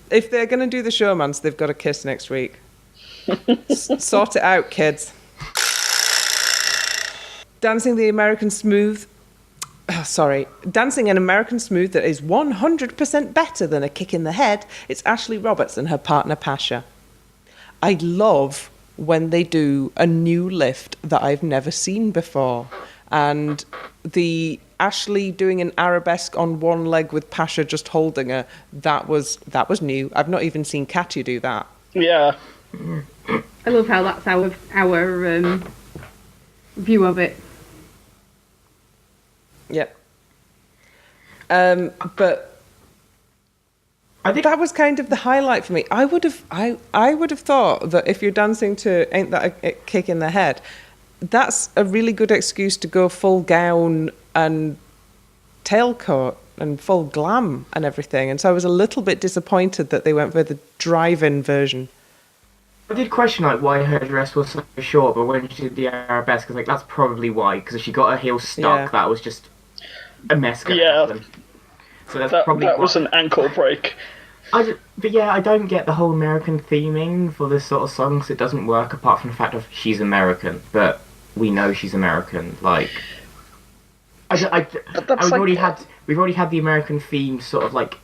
If they're going to do the showmance, they've got to kiss next week. Sort it out, kids. Dancing an American Smooth that is 100% better than a kick in the head. It's Ashley Roberts and her partner Pasha. I love when they do a new lift that I've never seen before. And the Ashley doing an arabesque on one leg with Pasha just holding her, that was new. I've not even seen Katya do that. Yeah. I love how that's our view of it. Yep. But I think that was kind of the highlight for me. I would have thought that if you're dancing to Ain't That a Kick in the Head, that's a really good excuse to go full gown and tailcoat and full glam and everything. And so I was a little bit disappointed that they went for the drive-in version. I did question like why her dress was so short, but when she did the arabesque, I was like, that's probably why, because if she got her heels stuck, that was just a mess. Yeah, so that's probably that was an ankle break. But yeah, I don't get the whole American theming for this sort of song, because it doesn't work apart from the fact of she's American, but we know she's American. Like, we've already had the American theme sort of like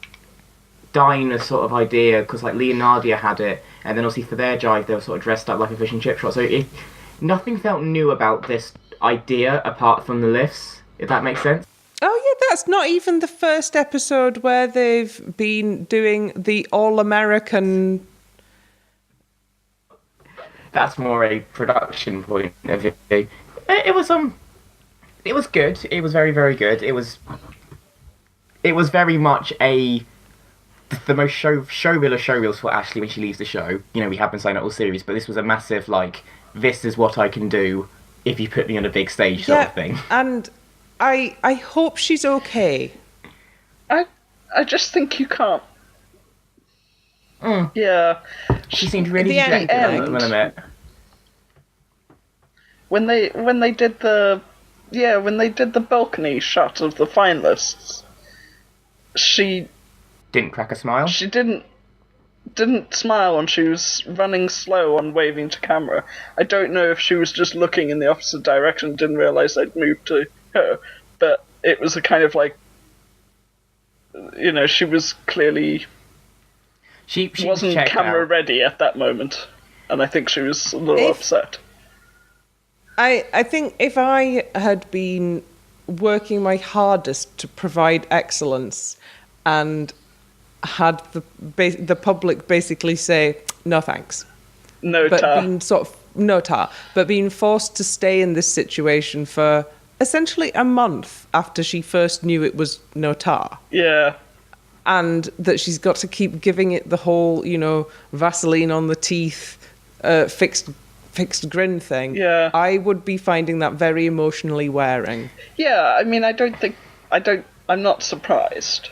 diner sort of idea, because like Leonardia had it, and then obviously for their jive they were sort of dressed up like a fish and chip shop. So nothing felt new about this idea apart from the lifts, if that makes sense. Oh yeah, that's not even the first episode where they've been doing the all-American. That's more a production point of view. It was good. It was very, very good. It was very much the most showreels for Ashley when she leaves the show. You know, we have been saying it all series, but this was a massive like, this is what I can do if you put me on a big stage sort of thing. And I hope she's okay. I just think you can't. Yeah. She seemed really dejected at the minute. When they did the balcony shot of the finalists, she didn't crack a smile. She didn't smile, and she was running slow on waving to camera. I don't know if she was just looking in the opposite direction, didn't realise they'd moved to her, but it was a kind of like, you know, she was clearly she wasn't camera ready at that moment, and I think she was a little upset. I think if I had been working my hardest to provide excellence and had the public basically say no thanks, but being forced to stay in this situation for essentially a month after she first knew it was no tar. Yeah. And that she's got to keep giving it the whole, you know, Vaseline on the teeth, fixed grin thing. Yeah. I would be finding that very emotionally wearing. Yeah, I mean, I'm not surprised,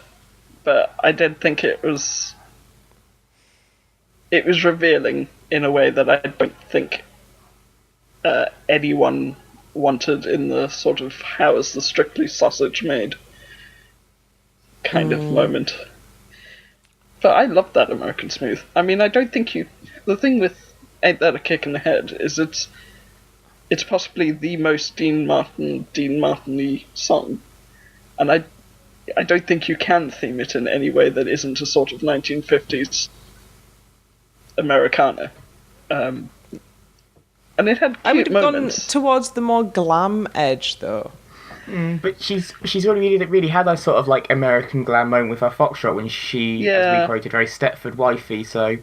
but I did think it was revealing in a way that I don't think anyone wanted in the sort of how is the Strictly sausage made kind of moment. But I love that American Smooth. I mean, I don't think the thing with Ain't That a Kick in the Head is it's possibly the most Dean Martin-y song, and I don't think you can theme it in any way that isn't a sort of 1950s Americana. And it had cute I would have moments. gone towards the more glam edge, though. But she's already really had that sort of like American glam moment with her Foxtrot when she, as we quoted, very Stepford wifey. So,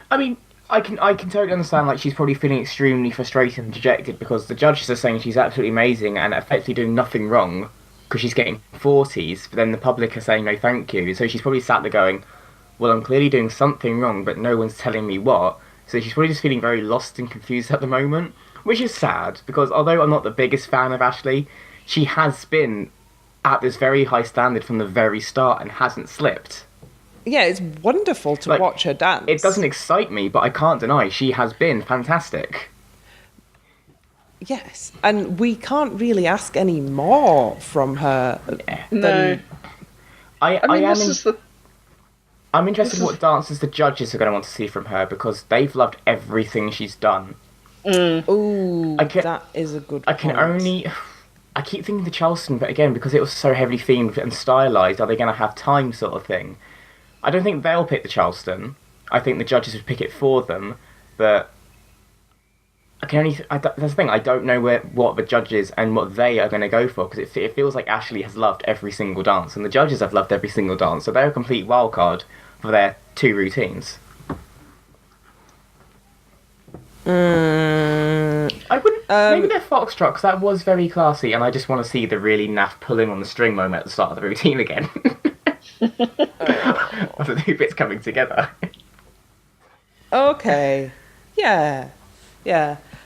I mean, I can totally understand like she's probably feeling extremely frustrated and dejected because the judges are saying she's absolutely amazing and effectively doing nothing wrong because she's getting 40s. But then the public are saying no, thank you. So she's probably sat there going, well, I'm clearly doing something wrong, but no one's telling me what. So she's probably just feeling very lost and confused at the moment, which is sad, because although I'm not the biggest fan of Ashley, she has been at this very high standard from the very start and hasn't slipped. Yeah, it's wonderful to watch her dance. It doesn't excite me, but I can't deny she has been fantastic. Yes, and we can't really ask any more from her. No. I'm interested in what dances the judges are going to want to see from her because they've loved everything she's done. Ooh, that is a good point. I keep thinking the Charleston, but again, because it was so heavily themed and stylized, are they going to have time sort of thing? I don't think they'll pick the Charleston. I think the judges would pick it for them, but that's the thing, I don't know what the judges and what they are going to go for, because it feels like Ashley has loved every single dance, and the judges have loved every single dance, so they're a complete wild card for their two routines. I wouldn't. Maybe they're Foxtrot, because that was very classy, and I just want to see the really naff pulling on the string moment at the start of the routine again. Of the two bits coming together. Okay. Yeah.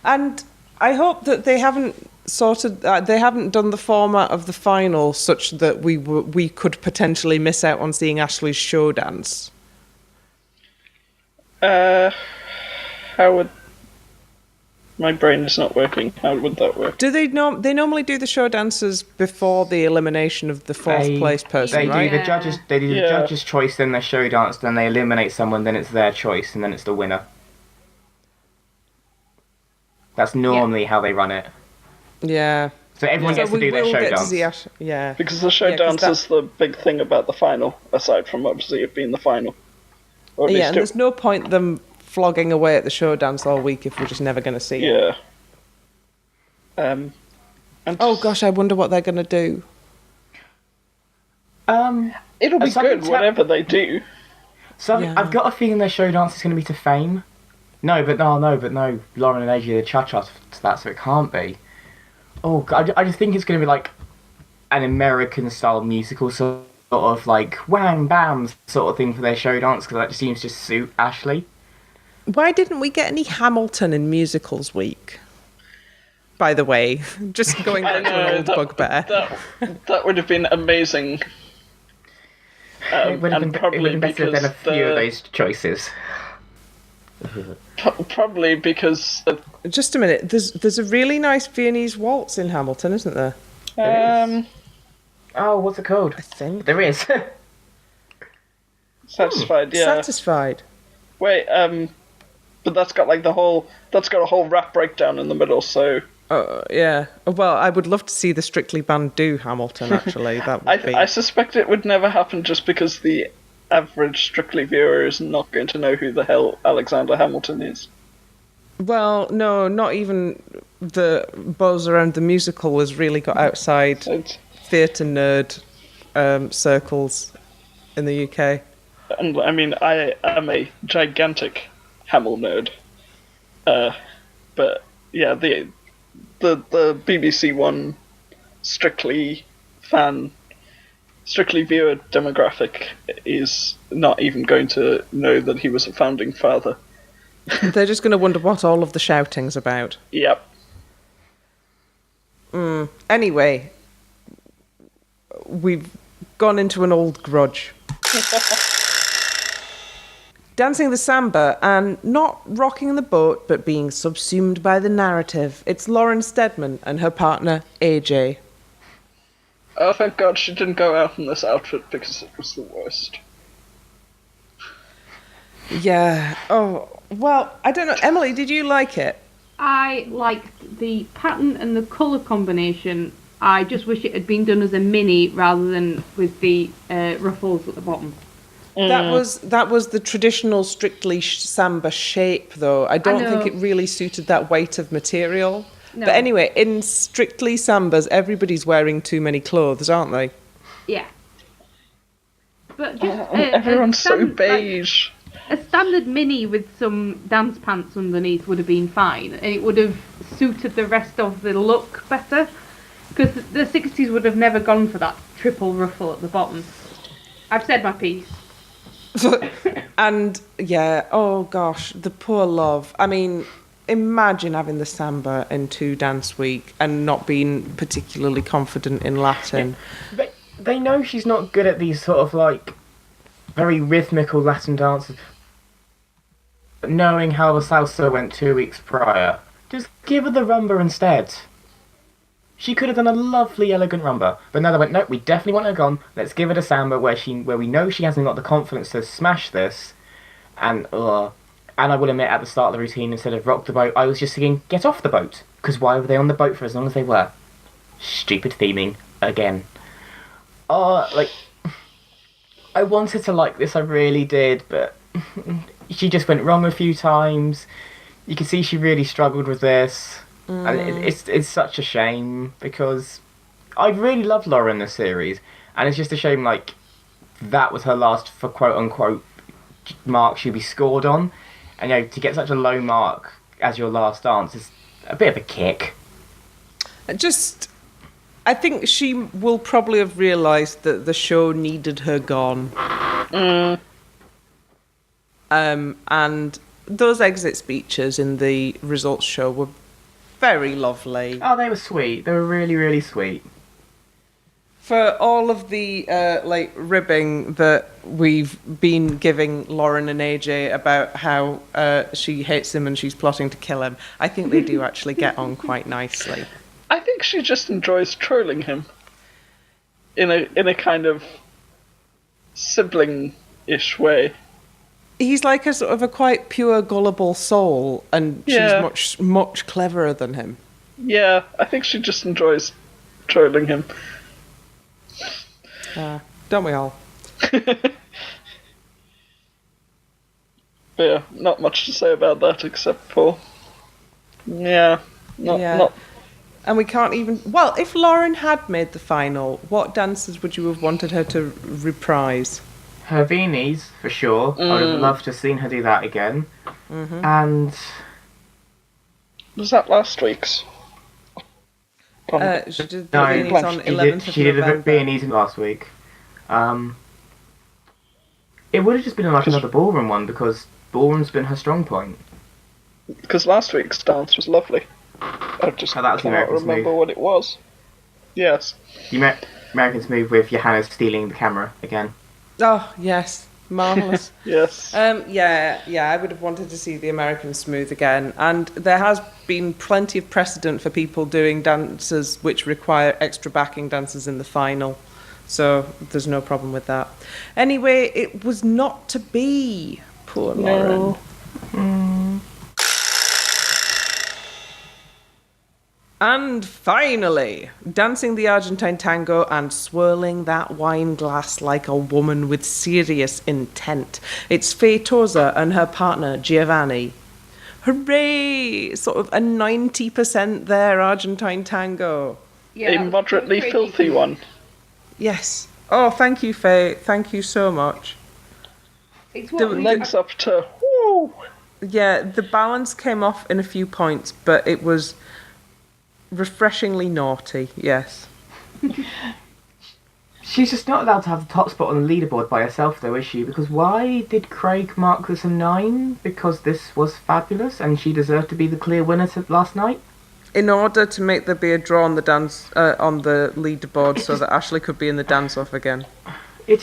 And I hope that they haven't they haven't done the format of the final such that we could potentially miss out on seeing Ashley's show dance. How would... My brain is not working. How would that work? Do they they normally do the show dances before the elimination of the fourth place person, They right? do the judges. They do the judges' choice, then their show dance, then they eliminate someone, then it's their choice, and then it's the winner. That's normally how they run it. Yeah. So everyone gets to do their show dance. Yeah. Because the show dance is the big thing about the final, aside from obviously it being the final. And there's no point them flogging away at the show dance all week if we're just never going to see it. Yeah. Oh gosh, I wonder what they're going to do. It'll be good, whatever they do. I've got a feeling their show dance is going to be to Fame. No, but no. Lauren and AJ are cha-cha to that, so it can't be. Oh God, I just think it's going to be like an American-style musical sort of like wham bam sort of thing for their show dance, because that just seems to suit Ashley. Why didn't we get any Hamilton in musicals week? By the way, just going back to an old bugbear. That would have been amazing. It would have been better than a few of those choices. Probably because... Just a minute, there's a really nice Viennese waltz in Hamilton, isn't there? Oh, what's it called? I think. There is. Satisfied, yeah. Satisfied. Wait, but that's got like that's got a whole rap breakdown in the middle, so... Yeah. Well, I would love to see the Strictly Band do Hamilton, actually. That would be... I suspect it would never happen just because the average Strictly viewer is not going to know who the hell Alexander Hamilton is. Well, no, not even the buzz around the musical has really got outside theatre nerd circles in the UK. And I mean, I am a gigantic Hamill nerd. But yeah, the BBC One Strictly viewer demographic is not even going to know that he was a founding father. They're just going to wonder what all of the shouting's about. Yep. Anyway, we've gone into an old grudge. Dancing the samba and not rocking the boat, but being subsumed by the narrative. It's Lauren Steadman and her partner, AJ. Oh, thank God she didn't go out in this outfit because it was the worst. Yeah. Oh, well, I don't know. Emily, did you like it? I liked the pattern and the colour combination. I just wish it had been done as a mini rather than with the ruffles at the bottom. That was the traditional Strictly samba shape, though. I don't think it really suited that weight of material. No. But anyway, in Strictly Sambas, everybody's wearing too many clothes, aren't they? Yeah. But just everyone's so beige. A standard mini with some dance pants underneath would have been fine, and it would have suited the rest of the look better. Because the 60s would have never gone for that triple ruffle at the bottom. I've said my piece. And yeah, oh gosh, the poor love. I mean, imagine having the samba in 2 dance week and not being particularly confident in Latin. Yeah. They know she's not good at these sort of like very rhythmical Latin dances. But knowing how the salsa went 2 weeks prior, just give her the rumba instead. She could have done a lovely, elegant rumba, but no, they went, nope, we definitely want her gone. Let's give her the samba where we know she hasn't got the confidence to smash this. And I will admit, at the start of the routine, instead of rock the boat, I was just thinking, get off the boat. Because why were they on the boat for as long as they were? Stupid theming, again. I wanted to like this, I really did, but she just went wrong a few times. You can see she really struggled with this. And it's such a shame, because I really love Laura in this series, and it's just a shame, like, that was her last, for quote-unquote, mark she'd be scored on, and, to get such a low mark as your last dance is a bit of a kick. I think she will probably have realised that the show needed her gone. And those exit speeches in the results show were very lovely. Oh, they were sweet. They were really, really sweet. For all of the ribbing that we've been giving Lauren and AJ about how she hates him and she's plotting to kill him, I think they do actually get on quite nicely. I think she just enjoys trolling him in a kind of sibling-ish way. He's like a sort of a quite pure, gullible soul, and Yeah. she's much cleverer than him. Yeah, I think she just enjoys trolling him. Don't we all? Yeah, not much to say about that except for... Yeah, not... And we can't even... Well, if Lauren had made the final, what dances would you have wanted her to reprise? Her beanies, for sure. I would have loved to have seen her do that again. Mm-hmm. And... Was that last week's? She did the beanies on 11th of she did November. the beanies last week. It would have just been like another ballroom one, because ballroom's been her strong point. Because last week's dance was lovely. I just Oh, that was the cannot American's remember move. what it was. Yes. The Americans move with Johannes stealing the camera again. Oh, yes. Marvellous. Yes. Yeah, I would have wanted to see the American Smooth again. And there has been plenty of precedent for people doing dances which require extra backing dancers in the final. So there's no problem with that. Anyway, it was not to be. Poor Lauren. And finally, dancing the Argentine tango and swirling that wine glass like a woman with serious intent. It's Faye Toza and her partner, Giovanni. Hooray! Sort of a 90% there, Argentine tango. A moderately filthy one. Yes. Oh, thank you, Faye. Thank you so much. It's what we- Legs up to... Woo! Yeah, the balance came off in a few points, but it was refreshingly naughty, yes. She's just not allowed to have the top spot on the leaderboard by herself, though, is she? Because why did Craig mark this a 9? Because this was fabulous and she deserved to be the clear winner last night? In order to make there be a draw on the dance on the leaderboard so that Ashley could be in the dance-off again. It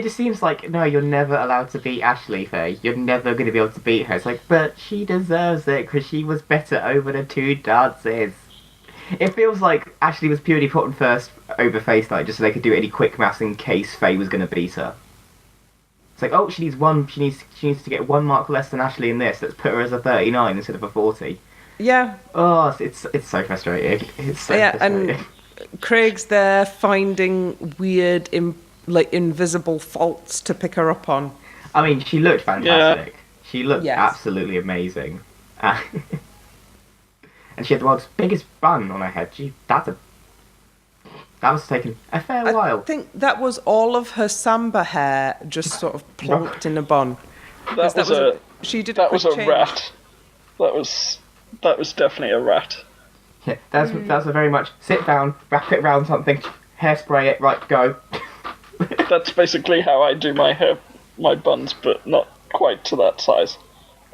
just seems like, no, you're never allowed to beat Ashley, Faye. You're never going to be able to beat her. It's like, but she deserves it because she was better over the 2 dances. It feels like Ashley was purely put on first over Faye's night just so they could do any quick maths in case Faye was going to beat her. It's like, oh, she needs to get 1 mark less than Ashley in this. Let's put her as a 39 instead of a 40. Yeah. Oh, it's so frustrating. It's so frustrating. And Craig's there finding weird, invisible faults to pick her up on. I mean, she looked fantastic. Yeah. She looked absolutely amazing. And she had the world's biggest bun on her head. That was taking a fair while. I think that was all of her samba hair just sort of plonked in a bun. That was a change. rat. That was definitely a rat. Yeah, that's a very much sit down, wrap it around something, hairspray it, right, go. That's basically how I do my buns, but not quite to that size.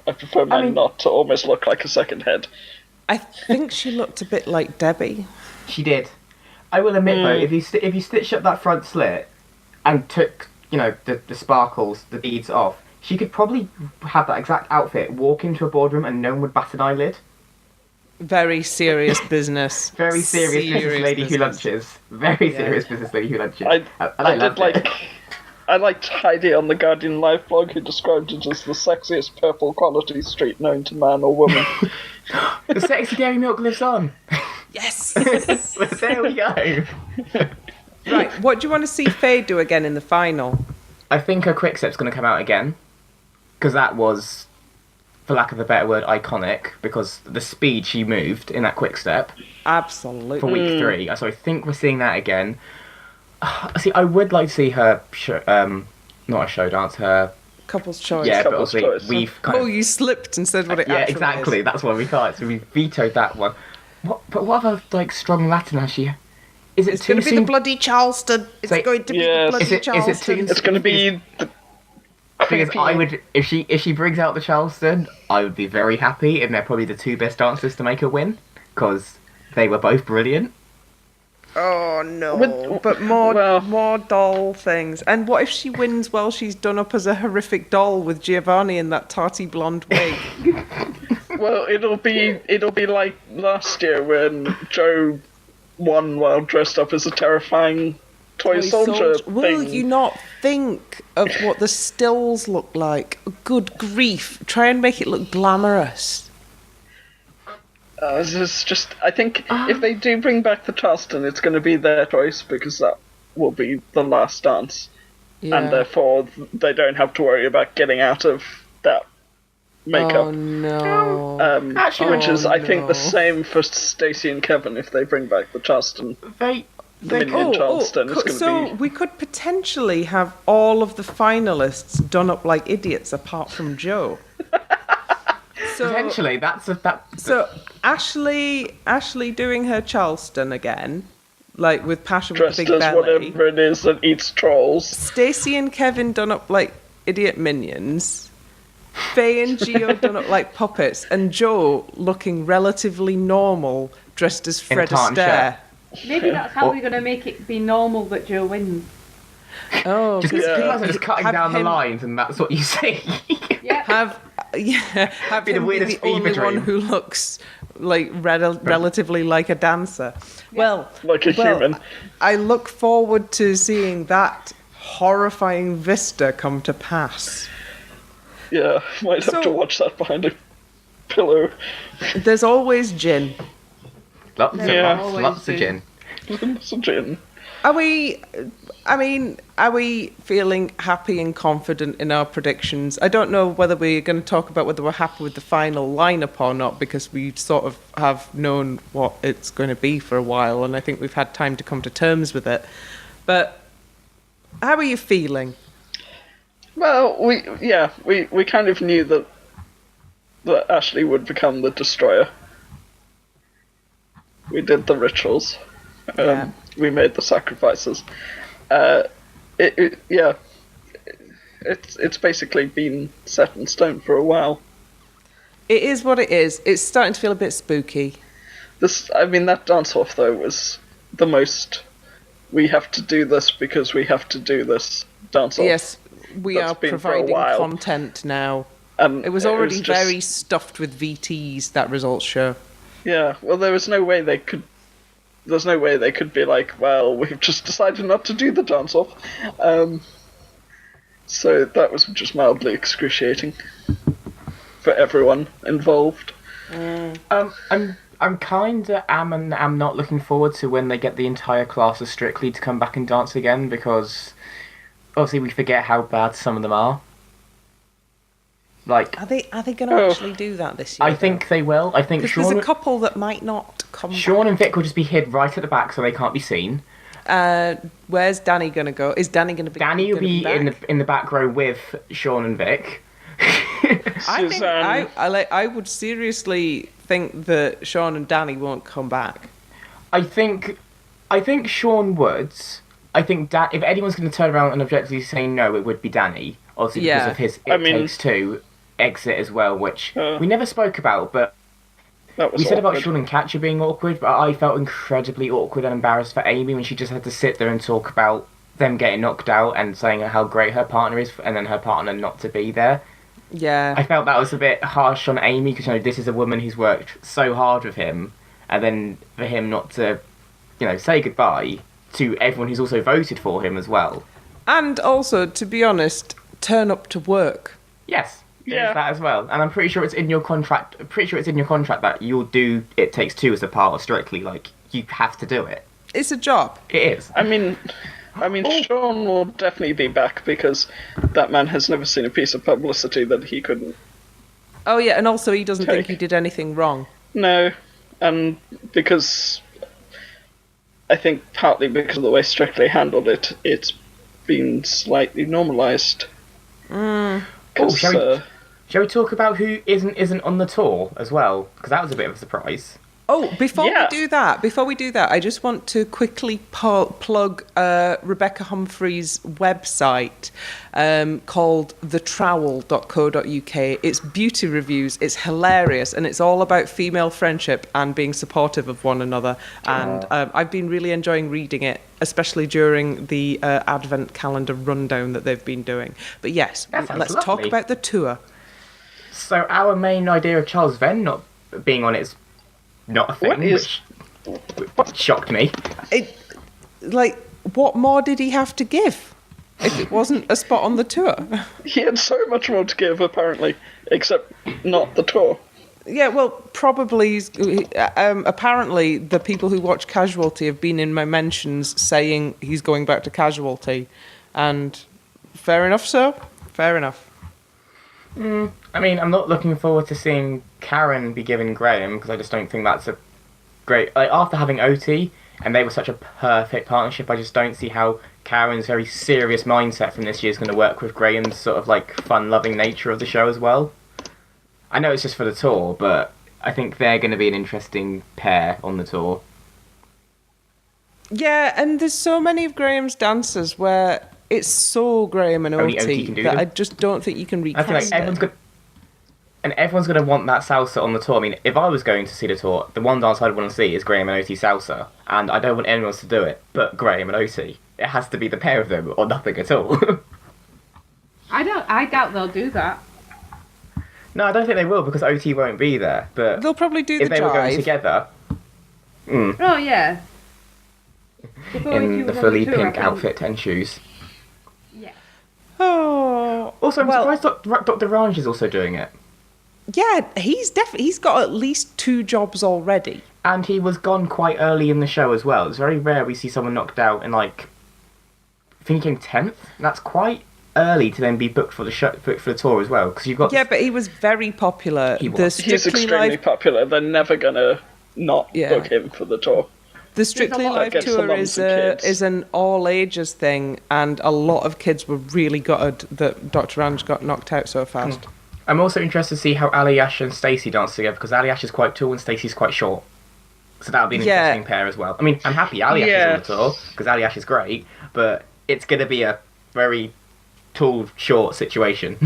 I prefer mine not to almost look like a second head. I think she looked a bit like Debbie. She did. I will admit though, if you stitched up that front slit and took, the sparkles, the beads off, she could probably have that exact outfit, walk into a boardroom and no one would bat an eyelid. Very serious business. Very serious business lady who lunches. Very serious business lady who lunches. I liked Heidi on the Guardian Live blog who described it as the sexiest purple quality street known to man or woman. The sexy dairy milk lives on. Yes! There we go. Right, what do you want to see Faye do again in the final? I think her quick step's going to come out again. Because that was, for lack of a better word, iconic. Because the speed she moved in that quick step. Absolutely. For week 3. So I think we're seeing that again. See, I would like to see her, not a show dance, her... Couple's choice. Yeah, but Couple's obviously choice. we've kind of... you slipped and said what it Yeah, actually exactly. is. That's why we can't. So we vetoed that one. But what other strong Latin has she? Is it It's too going to be soon? the bloody Charleston. It's Say- going to be Yes. the bloody Is it too- Charleston. It's going to be the thing is, I would if she brings out the Charleston, I would be very happy, and they're probably the two best dancers to make her win because they were both brilliant. Oh no! But more doll things. And what if she wins while she's done up as a horrific doll with Giovanni in that tarty blonde wig? Well, it'll be like last year when Joe won while dressed up as a terrifying toy soldier thing. Will you not think of what the stills look like? Good grief! Try and make it look glamorous. It's just, I think if they do bring back the Charleston, it's going to be their choice because that will be the last dance, and therefore they don't have to worry about getting out of that makeup. Oh no! Which is, I think, the same for Stacey and Kevin if they bring back the Charleston. The Minion Charleston is going to be. So we could potentially have all of the finalists done up like idiots, apart from Joe. So, potentially, So Ashley doing her Charleston again, like with passion with dressed the big as belly. whatever it is that eats trolls. Stacey and Kevin done up like idiot minions. Faye and Gio done up like puppets, and Joe looking relatively normal, dressed as Fred Astaire. Maybe that's how we're going to make it be normal that Joe wins. Oh, just cutting down the lines, and that's what you see. Yeah. Have Be the him be weirdest the only fever one dream. who looks like relatively like a dancer. Well, Like a human. I look forward to seeing that horrifying vista come to pass. Yeah, might have to watch that behind a pillow. There's always gin. Lots always of gin. Some gin. Are we feeling happy and confident in our predictions? I don't know whether we're going to talk about whether we're happy with the final lineup or not, because we sort of have known what it's going to be for a while, and I think we've had time to come to terms with it. But how are you feeling? Well, we kind of knew that Ashley would become the destroyer. We did the rituals. We made the sacrifices. It's basically been set in stone for a while. It is what it is. It's starting to feel a bit spooky. That dance-off, though, was the most... We have to do this because we have to do this dance-off. Yes, we are providing content now. It was already very stuffed with VTs, that results show. Yeah, well, there's no way they could be like, well, we've just decided not to do the dance-off. So that was just mildly excruciating for everyone involved. I'm kinda am and am not looking forward to when they get the entire class of Strictly to come back and dance again, because obviously we forget how bad some of them are. Like, are they going to actually do that this year? I think they will. I think because there's a couple that might not come Sean back. and Vic will just be hid right at the back so they can't be seen. Where's Danny going to go? Is Danny going to be? Danny will be in the back row with Sean and Vic. I would seriously think that Sean and Danny won't come back. I think Sean would. I think if anyone's going to turn around and objectively say no, it would be Danny. Obviously because of his Takes Two exit as well, which we never spoke about, but we said about Sean and Katja being awkward, but I felt incredibly awkward and embarrassed for Amy when she just had to sit there and talk about them getting knocked out and saying how great her partner is, and then her partner not to be there. Yeah. I felt that was a bit harsh on Amy, because this is a woman who's worked so hard with him, and then for him not to, say goodbye to everyone who's also voted for him as well. And also, to be honest, turn up to work. Yes. There's that as well, and I'm pretty sure it's in your contract. That you'll do It Takes Two as a part of Strictly. Like, you have to do it. It's a job. It is. Sean will definitely be back because that man has never seen a piece of publicity that he couldn't. Oh yeah, and also he doesn't think he did anything wrong. No, and because I think partly because of the way Strictly handled it, it's been slightly normalised. Shall we talk about who isn't on the tour as well? Because that was a bit of a surprise. Oh, before Yeah. we do that, I just want to quickly plug Rebecca Humphrey's website called thetrowel.co.uk. It's beauty reviews, it's hilarious, and it's all about female friendship and being supportive of one another. And I've been really enjoying reading it, especially during the Advent calendar rundown that they've been doing. But yes, That sounds let's talk lovely. about the tour. So our main idea of Charles Venn not being on it is not a thing, which shocked me. What more did he have to give if it wasn't a spot on the tour? He had so much more to give, apparently, except not the tour. Yeah, well, probably. Apparently, the people who watch Casualty have been in my mentions saying he's going back to Casualty, and fair enough. Fair enough. I mean, I'm not looking forward to seeing Karen be given Graham, because I just don't think that's a great... Like, after having OT, and they were such a perfect partnership, I just don't see how Karen's very serious mindset from this year is going to work with Graham's sort of, like, fun-loving nature of the show as well. I know it's just for the tour, but I think they're going to be an interesting pair on the tour. Yeah, and there's so many of Graham's dancers where it's so Graham and Only OT OT can do that them. I just don't think you can I recast feel like everyone's going to want that salsa on the tour. I mean, if I was going to see the tour, the one dance I'd want to see is Graham and OT salsa, and I don't want anyone else to do it but Graham and OT. It has to be the pair of them or nothing at all. I doubt they'll do that. No, I don't think they will, because OT won't be there. But They'll probably do if the they were going jive. together, Oh yeah. in the fully pink outfit and shoes. Yeah. Oh, Also, I'm well, surprised Dr. Ranj is also doing it. yeah, he's got at least 2 jobs already. And he was gone quite early in the show as well. It's very rare we see someone knocked out in, like, I think he came 10th. That's quite early to then be booked for the show, booked for the tour as well. Because you've got Yeah, but he was very popular. He was. He's extremely popular. They're never gonna not book him for the tour. The Strictly lot Live against the tour mums and kids. is an all ages thing, and a lot of kids were really gutted that Dr. Ranj got knocked out so fast. I'm also interested to see how Aliash and Stacey dance together, because Aliash is quite tall and Stacey's quite short. So that'll be an interesting pair as well. I mean, I'm happy Aliash is on the tour, because Aliash is great, but it's going to be a very tall, short situation.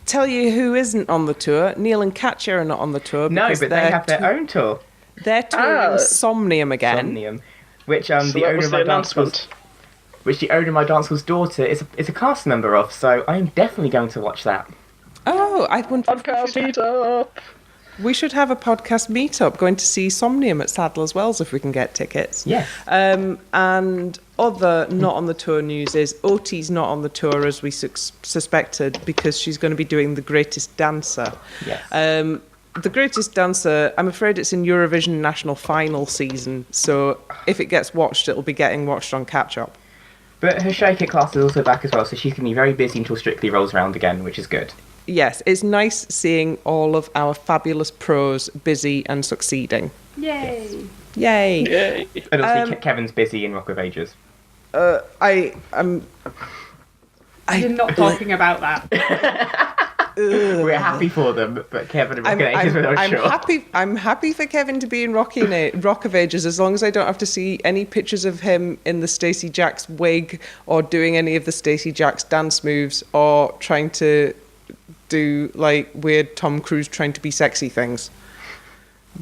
Tell you who isn't on the tour. Neil and Katya are not on the tour. No, because but they have their own tour. They're touring Somnium again. Somnium, which So the that owner was of the my dance school's, announcement. which the owner of my dance school's daughter is a cast member of. So I'm definitely going to watch that. Oh, I wonder if Podcast meetup. we should have a podcast meetup going to see Somnium at Sadler's Wells if we can get tickets. Yes. And other not on the tour news is OT's not on the tour as we suspected, because she's going to be doing The Greatest Dancer. Yes. The Greatest Dancer, I'm afraid it's in Eurovision National Final season, so if it gets watched, it'll be getting watched on catch-up. But her Shake It class is also back as well, so she's going to be very busy until Strictly rolls around again, which is good. Yes, it's nice seeing all of our fabulous pros busy and succeeding. Yay. Yay! Yay. And obviously Kevin's busy in Rock of Ages. You're not talking about that. We're happy for them, but Kevin and Rock of Ages we're not sure. I'm happy for Kevin to be in Rock of Ages, as long as I don't have to see any pictures of him in the Stacey Jacks wig or doing any of the Stacey Jacks dance moves or trying to do like weird Tom Cruise trying to be sexy things.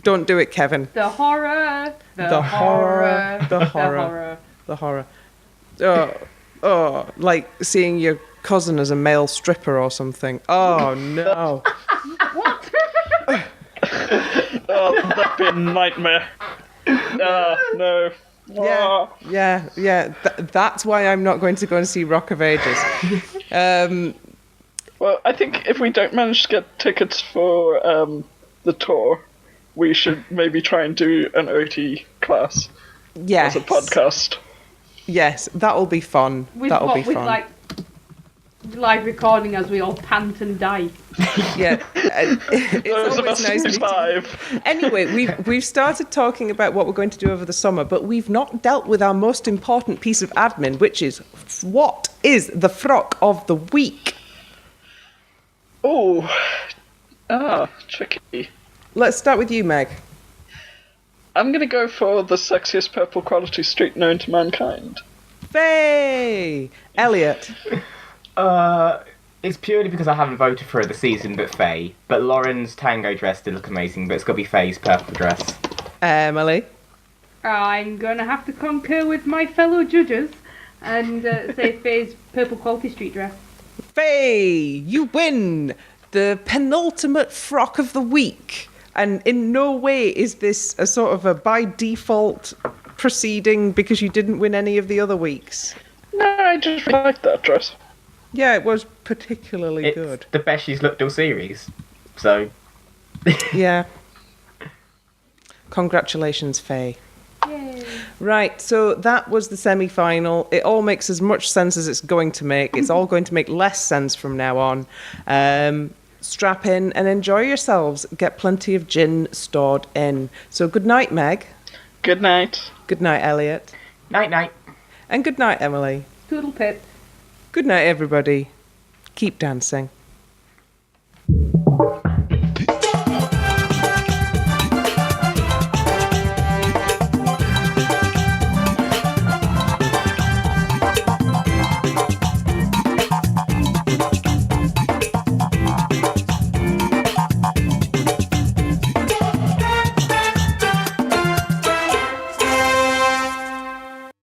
Don't do it, Kevin. The horror. The horror. The horror. The horror. Oh, like seeing your cousin as a male stripper or something. Oh no. What? Oh, that'd be a nightmare. No. Yeah. That's why I'm not going to go and see Rock of Ages. Well, I think if we don't manage to get tickets for the tour, we should maybe try and do an OT class Yes. as a podcast. Yes, that'll be fun. That'll be fun. Like live recording as we all pant and die. Yeah. It's Those of always us nice who's meeting. five. Anyway, we've started talking about what we're going to do over the summer, but we've not dealt with our most important piece of admin, which is what is the Frock of the week? Oh, tricky. Let's start with you, Meg. I'm gonna go for the sexiest purple quality street known to mankind. Faye! Elliot. It's purely because I haven't voted for her this season, but Faye. But Lauren's tango dress did look amazing, but it's got to be Faye's purple dress. Emily. I'm gonna have to concur with my fellow judges and say Faye's purple quality street dress. Faye, you win the penultimate Frock of the week. And in no way is this a sort of a by default proceeding because you didn't win any of the other weeks. No, I just really like that dress. Yeah, it was particularly It's good. the best she's looked all series. So, Yeah. Congratulations, Faye. Yay. Right, so that was the semi-final. It all makes as much sense as it's going to make. It's all going to make less sense from now on. Strap in and enjoy yourselves. Get plenty of gin stored in. So good night, Meg. Good night. Good night, Elliot. night. And good night, Emily. Toodle pip. Good night, everybody. Keep dancing.